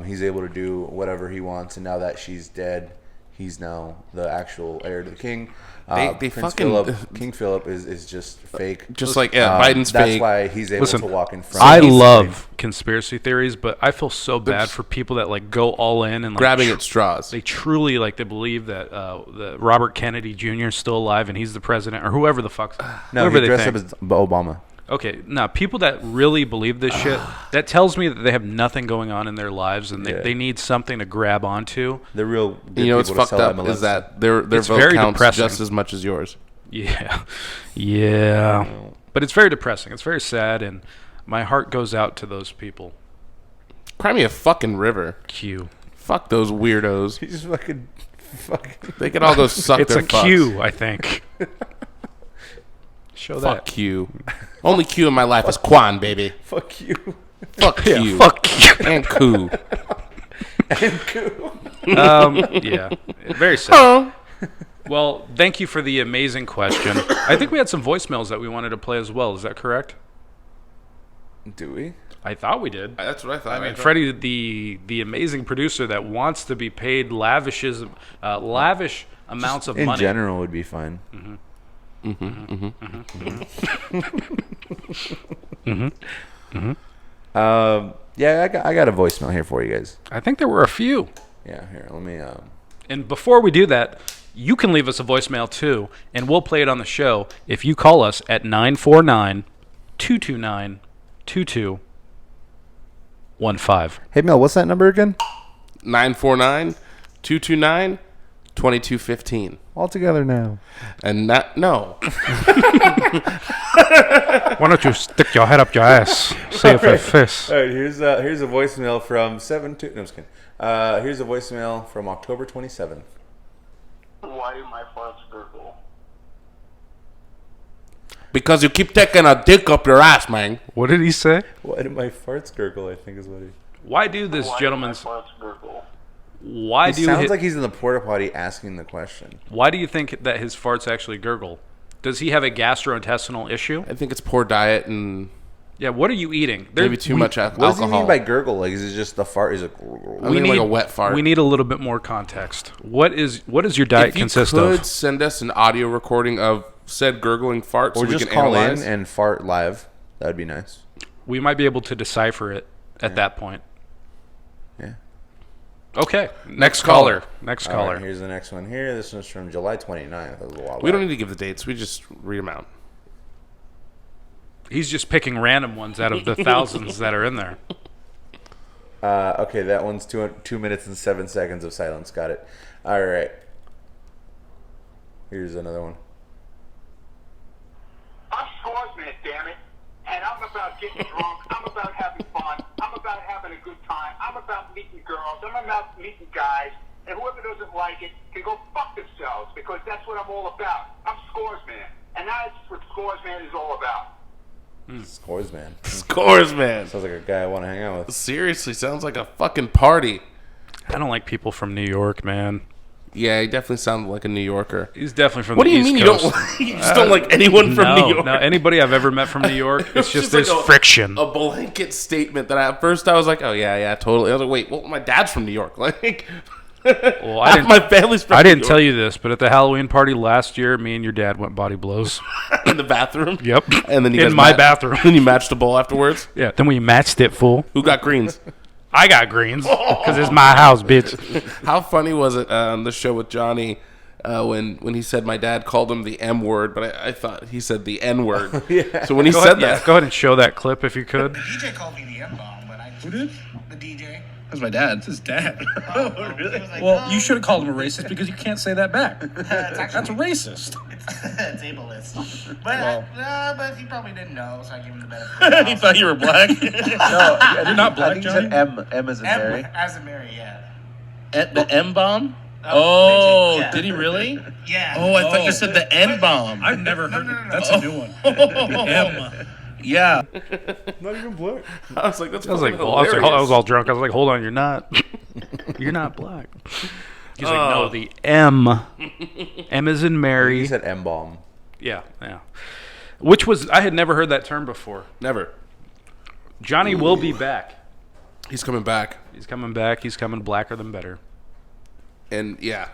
he's able to do whatever he wants, and now that she's dead, he's now the actual heir to the king. They Prince fucking- Philip, King Philip is just fake. Just like, Biden's that's fake. why he's able Listen, to walk in front. I He's love conspiracy theories, but I feel so bad for people that go all in and grabbing at straws. They truly they believe that the Robert Kennedy Jr. is still alive and he's the president or whoever the fuck. No, whoever he they dressed think. up as Obama. Okay, now people that really believe this shit, that tells me that they have nothing going on in their lives and Yeah. they need something to grab onto. The real good You know what's people to fucked sell up MLS. is that their It's vote very counts depressing. just as much as yours. Yeah, yeah. But it's very depressing. It's very sad, and my heart goes out to those people. Cry me a fucking river. Q. Fuck those weirdos. He's fucking. They can all go suck It's their a fucks. Q, I think. Show Fuck that. Q. Only Q in my life is Quan, baby. Fuck you. Fuck Yeah, you. fuck you. And Koo. Yeah, very sad. Oh. Well, thank you for the amazing question. I think we had some voicemails that we wanted to play as well. Is that correct? Do we? I thought we did. That's what I thought. I mean, Freddie, the amazing producer that wants to be paid lavish amounts of In money. general, would be fine. Yeah, I got a voicemail here for you guys. I think there were a few. Yeah, here, let me. And before we do that, you can leave us a voicemail too, and we'll play it on the show if you call us at 949-229-2215. Hey, Mel, what's that number again? 949-229-2215. All together now. And that, no. Why don't you stick your head up your ass? See if it fits. All right, here's a voicemail from 7-2. No, I'm just kidding. Here's a voicemail from October 27th. Why do my farts gurgle? Because you keep taking a dick up your ass, man. What did he say? Why do my farts gurgle? I think is what he. Why do this Why gentleman's? do my farts gurgle? Why He do sounds hi- like he's in the porta potty asking the question. Why do you think that his farts actually gurgle? Does he have a gastrointestinal issue? I think it's poor diet and Yeah. What are you eating? maybe too much What alcohol. does he mean by gurgle? Like, is it just the fart? Is it? I mean, like a wet fart. We need a little bit more context. What does your diet if you consist could of? send us an audio recording of said gurgling fart so Or we just can call analyze. in and fart live. That would be nice. We might be able to decipher it at that point. Yeah. Okay. Next caller. caller. Next All caller. right, here's the next one here. This one's from July 29th. That was a while We don't back. need to give the dates. We just read them out. He's just picking random ones out of the thousands that are in there. Okay, that one's 2 minutes and 7 seconds of silence. Got it. All right. Here's another one. I'm Scoresman, damn it. And I'm about getting drunk. I'm about having fun. I'm about having a good time. I'm about meeting girls. I'm about meeting guys. And whoever doesn't like it can go fuck themselves because that's what I'm all about. I'm Scoresman. And that's what Scoresman is all about. Scores, man. Scores, man. Sounds like a guy I want to hang out with. Seriously, sounds like a fucking party. I don't like people from New York, man. Yeah, he definitely sounded like a New Yorker. He's definitely from What the do you East mean Coast. you just don't like anyone from New York? No, anybody I've ever met from New York, it's just there's like friction. A blanket statement that at first I was like, oh yeah, totally. I was like, wait, well, my dad's from New York. Like, Well, half my family's from I New didn't York. tell you this, but at the Halloween party last year, me and your dad went body blows. In the bathroom. Yep. And then you In guys my bathroom. Then you matched the bowl afterwards. Yeah, then we matched it, fool. Who got greens? I got greens because it's my house, bitch. How funny was it on the show with Johnny when he said my dad called him the M word, but I thought he said the N word. Yeah. So when he said that, go ahead and show that clip if you could. The DJ called me the M-bomb, but I... Who did? The DJ. That's my dad. It's his dad. Oh, really? Well, you should have called him a racist because you can't say that back. That's racist. It's ableist. But he probably didn't know, so I gave him the benefit. He thought you were black. No, you're not black, I think Johnny. he said M. M as in Mary. As in Mary, yeah. The M bomb. Oh, yeah. Did he really? Yeah. Oh, I thought you said the N bomb. I've never heard. No. That's a new one. M. Yeah. Not even black. I was like, that's I was like, hilarious. I was all drunk. I was like, hold on, you're not. You're not black. He's like, no, the M. M is in Mary. He said M-bomb. Yeah. Which was, I had never heard that term before. Never. Johnny will be back. He's coming back. He's coming back. He's coming blacker than better. And yeah.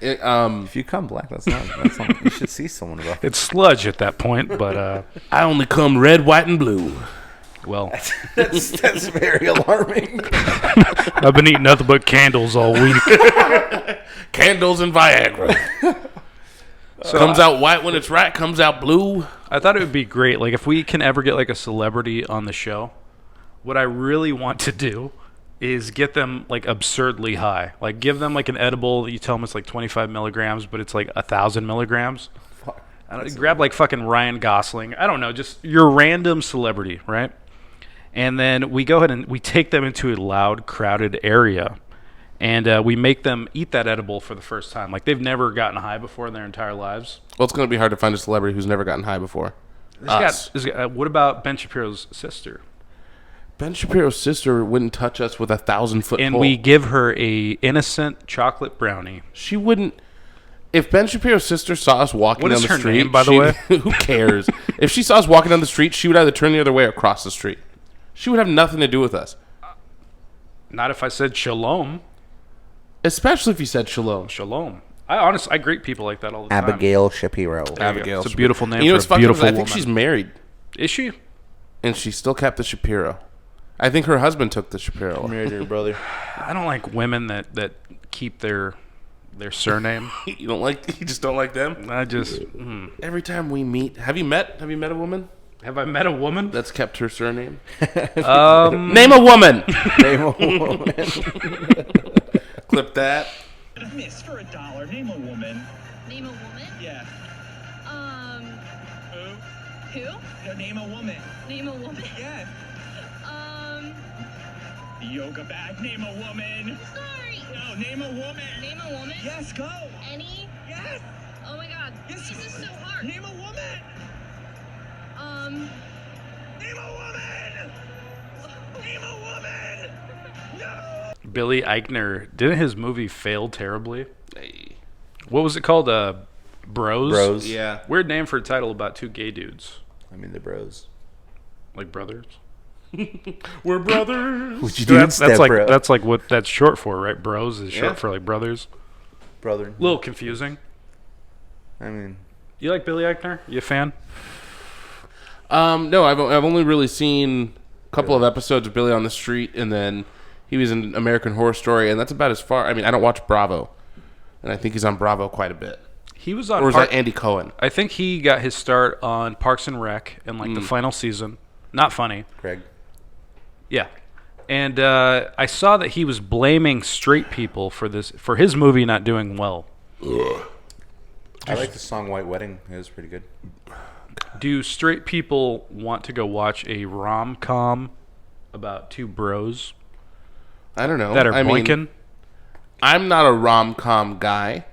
If you come black, that's not. You should see someone about it. It's sludge at that point, but, I only come red, white, and blue. well, That's very alarming. I've been eating nothing but candles all week. Candles and Viagra. Comes out white when it's right, comes out blue. I thought it would be great. Like, if we can ever get, like, a celebrity on the show, what I really want to do is get them, like, absurdly high. Like, give them, like, an edible that you tell them it's, like, 25 milligrams, but it's, like, 1,000 milligrams. Grab, like, fucking Ryan Gosling. I don't know, just your random celebrity, right? And then we go ahead and we take them into a loud, crowded area. And we make them eat that edible for the first time. Like, they've never gotten high before in their entire lives. Well, it's going to be hard to find a celebrity who's never gotten high before. What about Ben Shapiro's sister? Ben Shapiro's sister wouldn't touch us with 1,000-foot pole. And we give her a innocent chocolate brownie. She wouldn't. If Ben Shapiro's sister saw us walking What down is the her street, name, by the way? Who cares? If she saw us walking down the street, she would either turn the other way or cross the street. She would have nothing to do with us. Not if I said shalom. Especially if you said shalom. Shalom. I greet people like that all the time. Abigail Shapiro. Abigail. It's a beautiful name You know for what's a fucked up? beautiful I woman. think she's married, Is she? and she still kept the Shapiro. I think her husband took the Shapiro. Married her brother. I don't like women that keep their surname. You just don't like them? I just Every time we meet, have you met a woman have I met a woman? that's kept her surname? Name a woman. Name a woman. Clip that. Miss, for $1, name a woman. Name a woman? Yeah. Who? No, name a woman. Name a woman? Yeah. The yoga bag, name a woman. Sorry. No, name a woman. Name a woman? Yes, go. Any? Yes. Oh my god. Yes. This is so hard. Name a woman. Name a woman. Name a woman. No. Billy Eichner. Didn't his movie fail terribly? Hey. What was it called? Bros? Bros. Yeah. Weird name for a title about two gay dudes. I mean, the bros. Like brothers. We're brothers. Would you do That's like bro? that's like what that's short for, right? Bros is short Yeah. for like brothers. brother. A little confusing. I mean, You like Billy Eichner? You a fan? No, I've only really seen a couple of episodes of Billy on the Street, and then he was in American Horror Story, and that's about as far. I mean, I don't watch Bravo, and I think he's on Bravo quite a bit. He was on Or is that Andy Cohen? I think he got his start on Parks and Rec in like the final season. Not funny. Craig. Yeah. And I saw that he was blaming straight people for his movie not doing well. I like the song White Wedding. It was pretty good. Do straight people want to go watch a rom-com about two bros I don't know. that are I mean, boinking? I'm not a rom-com guy.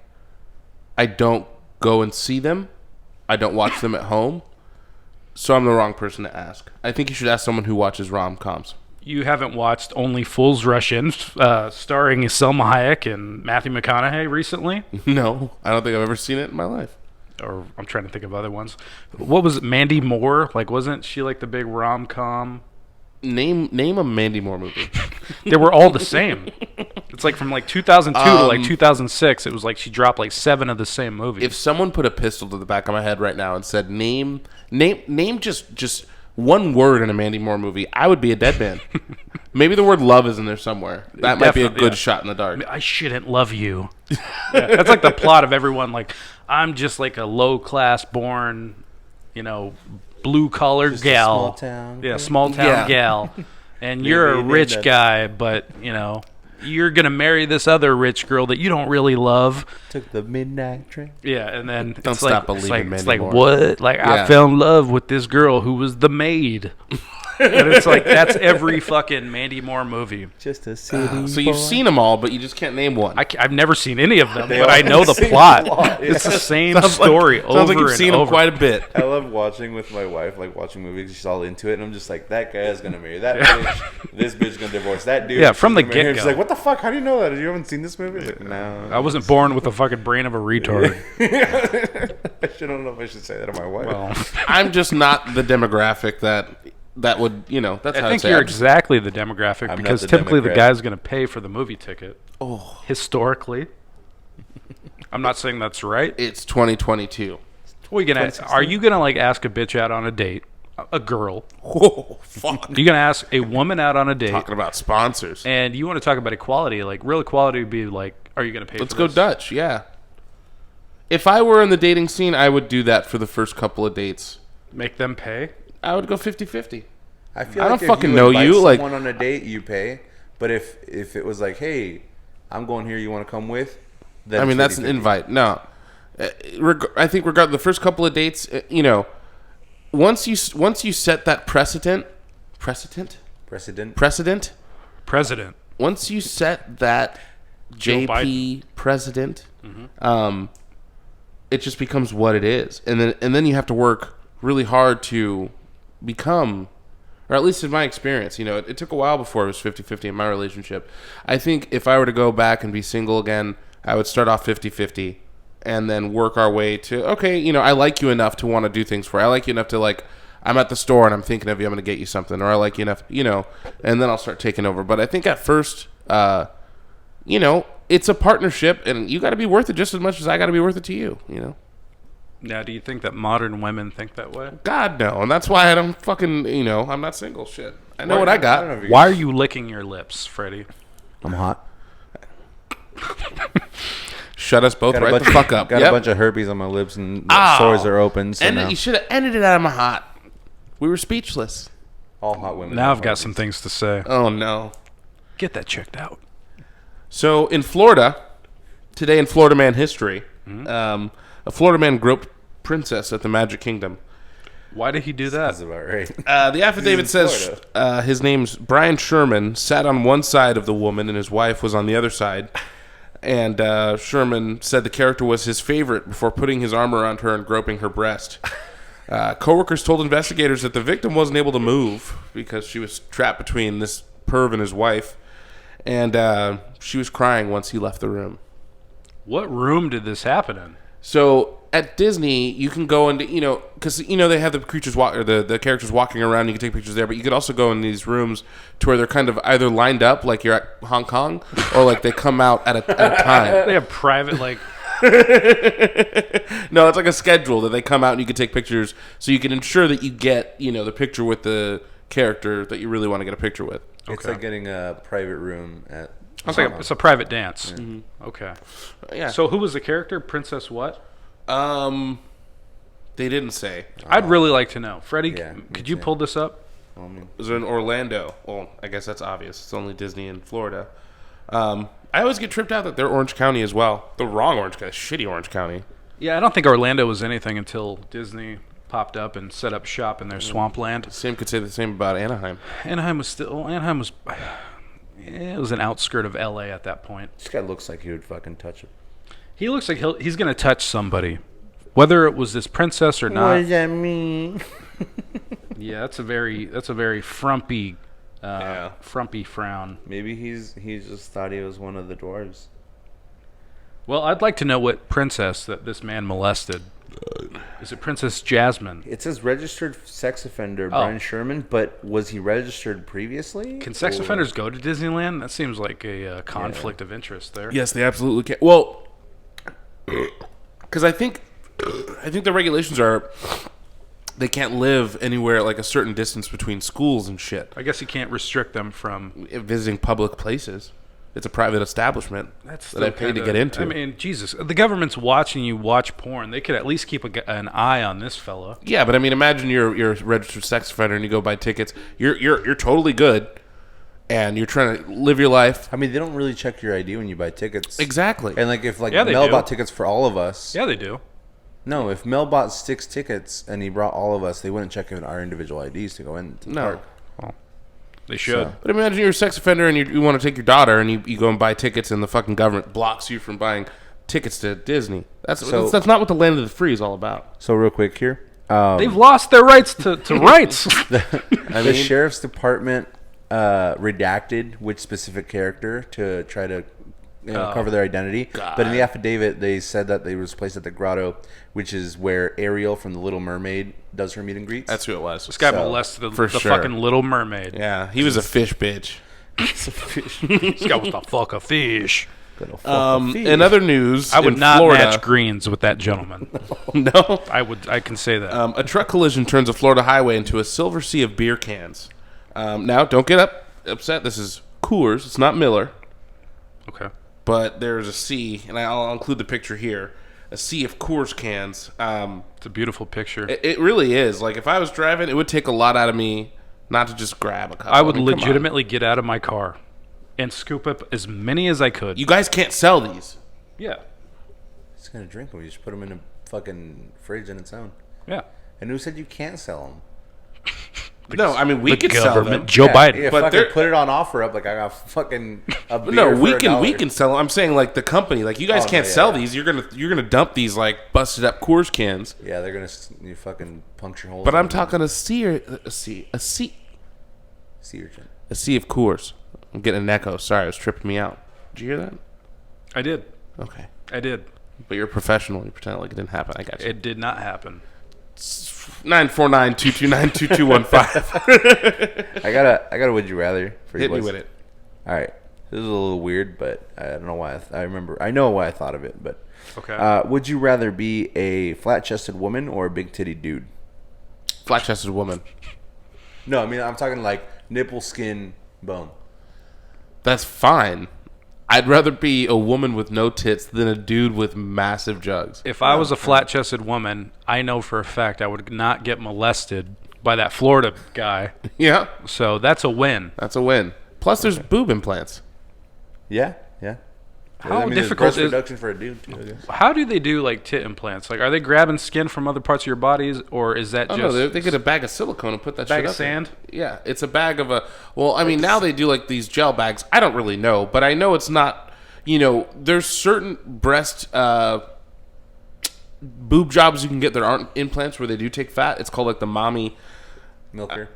I don't go and see them. I don't watch them at home. So I'm the wrong person to ask. I think you should ask someone who watches rom-coms. You haven't watched Only Fools Rush In, starring Selma Hayek and Matthew McConaughey recently? No, I don't think I've ever seen it in my life. Or I'm trying to think of other ones. What was it? Mandy Moore? Like, wasn't she like the big rom-com? Name a Mandy Moore movie. They were all the same. It's like from like 2002 to like 2006. It was like she dropped like 7 of the same movies. If someone put a pistol to the back of my head right now and said name just one word in a Mandy Moore movie, I would be a dead man. Maybe the word love is in there somewhere. That might be a good shot in the dark. I shouldn't love you. Yeah, that's like the plot of everyone. Like, I'm just like a low class born, blue collar gal. Small town. Yeah, small town gal. And you're a rich guy, but you're gonna marry this other rich girl that you don't really love. Took the midnight train. Yeah, and then Don't stop believing Mandy it's like Moore. what? Like I fell in love with this girl who was the maid. And it's like that's every fucking Mandy Moore movie. Just a city. So you've seen them all, but you just can't name one. I've never seen any of them, They but all I know have the the same plot. plot, It's the same Sounds like- story sounds like over you've seen and them over. quite a bit. I love watching with my wife, like watching movies. She's all into it, and I'm just like, that guy's gonna marry that bitch. This bitch gonna divorce that dude. Yeah, from She's the gonna marry him. get-go. She's like, what the fuck? How do you know that? You haven't seen this movie? Like, no. I wasn't born with the fucking brain of a retard. I don't know if I should say that to my wife. Well, I'm just not the demographic that would, that's how I think I'd say you're it. exactly the demographic I'm not because the typically the demographic. guy's going to pay for the movie ticket. Oh, historically. I'm not saying that's right. It's 2022. What are you gonna like ask a bitch out on a date? A girl. Oh, fuck. You're gonna ask a woman out on a date, Talking about sponsors. and you want to talk about equality. Like real equality would be like, are you gonna pay? Let's for go this? Dutch, yeah. If I were in the dating scene, I would do that for the first couple of dates. Make them pay. I would go 50-50. I feel I like don't if fucking you know invite you, like- someone on a date, you pay. But if it was like, hey, I'm going here, you want to come with? Then I mean, it's that's an 50-50. invite. No. I think regarding the first couple of dates, once you set that precedent, Precedent. President. once you set that Joe JP precedent, it just becomes what it is, and then you have to work really hard to become, or at least in my experience, it took a while before it was 50-50 in my relationship. I think if I were to go back and be single again, I would start off 50-50 and then work our way to, okay, I like you enough to want to do things for you. I like you enough to, like, I'm at the store and I'm thinking of you, I'm going to get you something, or I like you enough, and then I'll start taking over. But I think at first, it's a partnership, and you got to be worth it just as much as I got to be worth it to you, Now, do you think that modern women think that way? God, no. And that's why I don't fucking, I'm not single. Shit. I know what I got. don't know if you Why are you licking your lips, Freddie? I'm hot. Shut us both Got a right bunch- the fuck up. Got Yep. a bunch of herpes on my lips and Ow. sores are open. So And now you should have ended it out of my hot. We were speechless. all hot women. Now have I've got herpes. some things to say. Oh, no. Get that checked out. So in Florida, today in Florida man history, a Florida man groped princess at the Magic Kingdom. Why did he do That's that? about right. The affidavit in says his name's Brian Sherman, sat on one side of the woman and his wife was on the other side. And Sherman said the character was his favorite before putting his arm around her and groping her breast. Coworkers told investigators that the victim wasn't able to move because she was trapped between this perv and his wife. And she was crying once he left the room. What room did this happen in? So at Disney, you can go into, because, they have the creatures or the characters walking around. You can take pictures there, but you could also go in these rooms to where they're kind of either lined up like you're at Hong Kong, or like they come out at a time. They have private, like, No, it's like a schedule that they come out and you can take pictures, so you can ensure that you get, the picture with the character that you really want to get a picture with. It's like getting a private room at. it's a private dance. Okay. Yeah. So who was the character? Princess what? They didn't say. I'd really like to know. Freddie, Yeah, me could you too. pull this up? I mean, It was in Orlando. Well, I guess that's obvious. It's only Disney in Florida. I always get tripped out that they're Orange County as well. The wrong Orange County. Shitty Orange County. Yeah, I don't think Orlando was anything until Disney popped up and set up shop in their swampland. Same could say the same about Anaheim. Anaheim was it was an outskirt of LA at that point. this guy looks like he would fucking touch it. He looks like he's going to touch somebody. Whether it was this princess or not. What does that mean? Yeah, that's a very frumpy frumpy frown. Maybe he just thought he was one of the dwarves. Well, I'd like to know what princess that this man molested. Is it Princess Jasmine? It says registered sex offender Brian Sherman, but was he registered previously? Can sex offenders go to Disneyland? That seems like a conflict of interest there. Yes, they absolutely can. Well, because I think the regulations are they can't live anywhere like a certain distance between schools and shit. I guess you can't restrict them from Visiting public places. It's a private establishment that I paid to get into. I mean, Jesus, the government's watching you watch porn. They could at least keep an eye on this fella. Yeah, but I mean, imagine you're a registered sex offender and you go buy tickets. You're totally good, and you're trying to live your life. I mean, they don't really check your ID when you buy tickets. Exactly. And like if like Yeah, they Mel do. bought tickets for all of us. Yeah, they do. No, if Mel bought 6 tickets and he brought all of us, they wouldn't check in our individual IDs to go in to the No. park. They should. So- But imagine you're a sex offender and you want to take your daughter and you go and buy tickets and the fucking government blocks you from buying tickets to Disney. That's not what the land of the free is all about. So real quick here, They've lost their rights to rights. the sheriff's department redacted which specific character to try to cover their identity. God. But in the affidavit, they said that they was placed at the grotto, which is where Ariel from The Little Mermaid does her meet and greets. That's who it was. This guy So, molested for the sure. fucking Little Mermaid. Yeah, he was a fish bitch. This guy was the fuck a fish. In other news, I would in not Florida, match greens with that gentleman. No. I can say that. A truck collision turns a Florida highway into a silver sea of beer cans. Now, don't get upset. This is Coors. It's not Miller. Okay. But there's a sea, and I'll include the picture here. A sea of Coors cans. It's a beautiful picture. It really is. Like, if I was driving, it would take a lot out of me not to just grab a couple. I would mean, come on. legitimately get out of my car and scoop up as many as I could. You guys can't sell these. Yeah. He's gonna drink them. You just put them in a fucking fridge on its own. Yeah. And who said you can't sell them? No, I mean, we The could sell them. government, Joe Biden. Yeah, But fucking they're- put it on offer up. Like I got fucking a beer No, for we $1. can sell them. I'm saying like the company, like you guys Oh, can't no, yeah, sell yeah. these. You're gonna dump these like busted up Coors cans. Yeah, they're gonna you fucking puncture holes. But in I'm them. talking a sea Sea urchin. a sea of Coors. I'm getting an echo. Sorry, it was tripping me out. Did you hear that? I did. Okay, I did. but you're a professional. You pretend like it didn't happen. I got you. It did not happen. 949-229-2215. I got a would you rather for you Hit me boys. with it. All right, this is a little weird, but I don't know why. I know why I thought of it, but Okay. would you rather be a flat-chested woman or a big titty dude? Flat-chested woman. No, I mean I'm talking like nipple, skin, bone. That's fine. I'd rather be a woman with no tits than a dude with massive jugs. If I was a flat-chested woman, I know for a fact I would not get molested by that Florida guy. Yeah, So that's a win. that's a win. Plus, there's boob implants. Yeah, yeah. How I mean, there's difficult breast is? reduction for a dude too? I guess. How do they do like tit implants? Like, are they grabbing skin from other parts of your bodies, or is that Oh just no, they get a bag of silicone and put that bag shit of up there. sand? Yeah, it's a bag of a. Well, I mean, now they do like these gel bags. I don't really know, but I know it's not. You know, there's certain breast boob jobs you can get that aren't implants where they do take fat. It's called like the mommy Milker.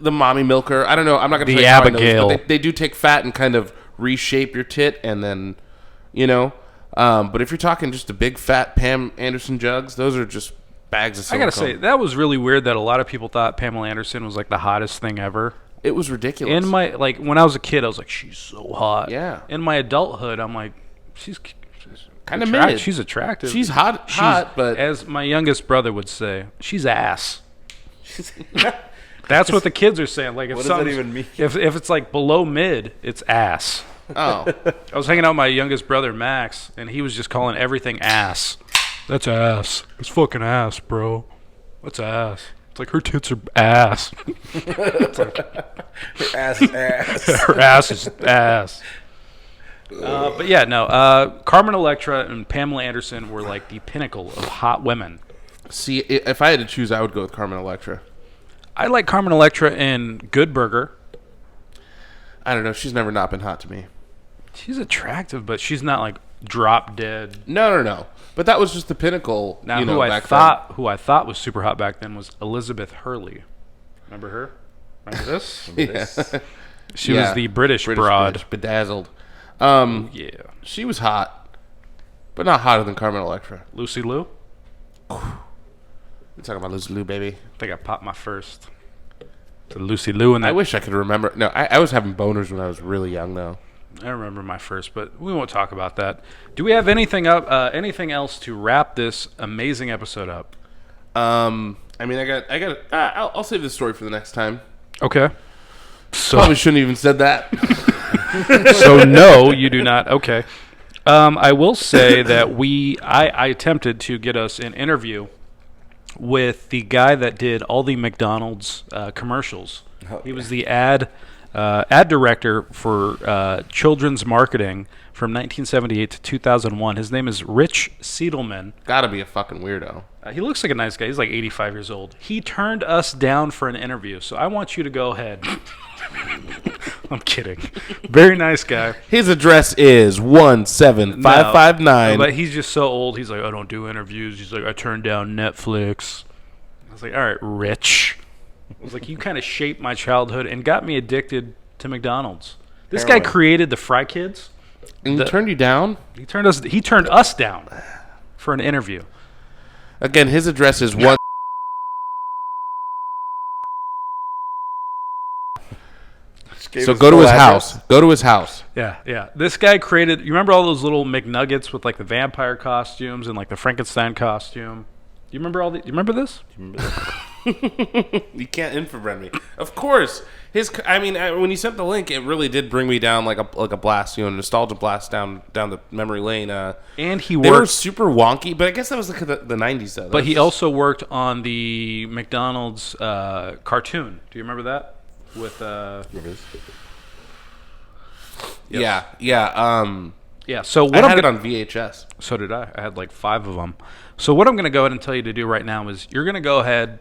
milker. I don't know. I'm not going to The tell you how I know Abigail. this, but they do take fat and kind of reshape your tit, and then, you know. But if you're talking just a big fat Pam Anderson jugs, those are just bags of I silicone. gotta say that was really weird that a lot of people thought Pamela Anderson was like the hottest thing ever. it was ridiculous. In my when I was a kid, I was like, she's so hot. Yeah. In my adulthood, I'm like, she's Kind of attract- mid. She's attractive. She's hot, but as my youngest brother would say, she's ass. That's what the kids are saying. Like, if What does that something's- even mean? If it's like below mid, it's ass. oh, I was hanging out with my youngest brother Max, and he was just calling everything ass. That's ass. It's fucking ass, bro. What's ass? It's like her tits are ass. Ass is ass. Her ass is ass. But yeah, no. Carmen Electra and Pamela Anderson were like the pinnacle of hot women. see, if I had to choose, I would go with Carmen Electra. I like Carmen Electra in Good Burger. I don't know. She's never not been hot to me. She's attractive, but she's not like drop dead. No. But that was just the pinnacle. Now, you know, who I back thought was super hot back then was Elizabeth Hurley. Remember her? Remember this? Yeah. She was the British broad. bitch, bedazzled. Yeah. She was hot, but not hotter than Carmen Electra. Lucy Liu? We're talking about Lucy Liu, baby. I think I popped my first. To Lucy Liu and that. I wish I could remember. No, I was having boners when I was really young, though. I remember my first, but we won't talk about that. Do we have anything else to wrap this amazing episode up? I mean, I'll save this story for the next time. Okay. So Probably shouldn't even said that. so no, you do not. Okay. I will say that I attempted to get us an interview with the guy that did all the McDonald's commercials. He was the ad director for children's marketing from 1978 to 2001. His name is Rich Siedelman. Gotta be a fucking weirdo. He looks like a nice guy. He's like 85 years old. He turned us down for an interview, so I want you to go ahead. I'm kidding. Very nice guy. His address is 17559. But he's just so old. He's like, I don't do interviews. He's like, I turned down Netflix. I was like, all right, Rich. I was like, you kind of shaped my childhood and got me addicted to McDonald's. This guy created the Fry Kids. And he turned you down? He turned us down for an interview. Again, his address is 1. So go to his house. Go to his house. Yeah. This guy created. You remember all those little McNuggets with like the vampire costumes and like the Frankenstein costume? You remember all the? You remember this? You can't infrared me. Of course. When you sent the link, it really did bring me down like a blast, nostalgia blast down the memory lane. And they were super wonky, but I guess that was the 90s though. But he also worked on the McDonald's cartoon. Do you remember that? With Yeah. So what I I'm had it gonna, on VHS. So did I. I had like 5 of them. So what I'm going to go ahead and tell you to do right now is you're going to go ahead,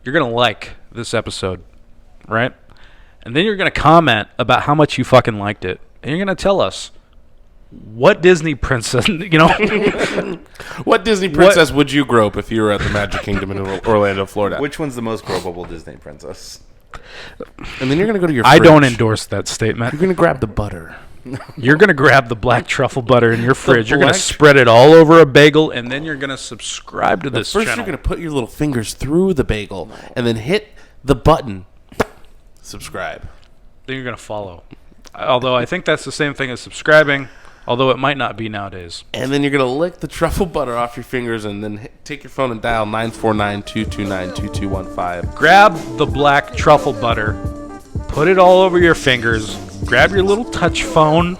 you're going to like this episode, right? And then you're going to comment about how much you fucking liked it. And you're going to tell us what Disney princess, What Disney princess would you grope if you were at the Magic Kingdom in Orlando, Florida? Which one's the most gropable Disney princess? And then you're going to go to your fridge. I don't endorse that statement. You're going to grab the butter. You're going to grab the black truffle butter in your fridge. You're going to spread it all over a bagel, and then you're going to subscribe to this channel. channel. First, you're going to put your little fingers through the bagel, and then hit the button. Subscribe. Then you're going to follow. Although I think that's the same thing as subscribing, although it might not be nowadays. And then you're going to lick the truffle butter off your fingers, and then take your phone and dial 949-229-2215. Grab the black truffle butter, put it all over your fingers, grab your little touch phone,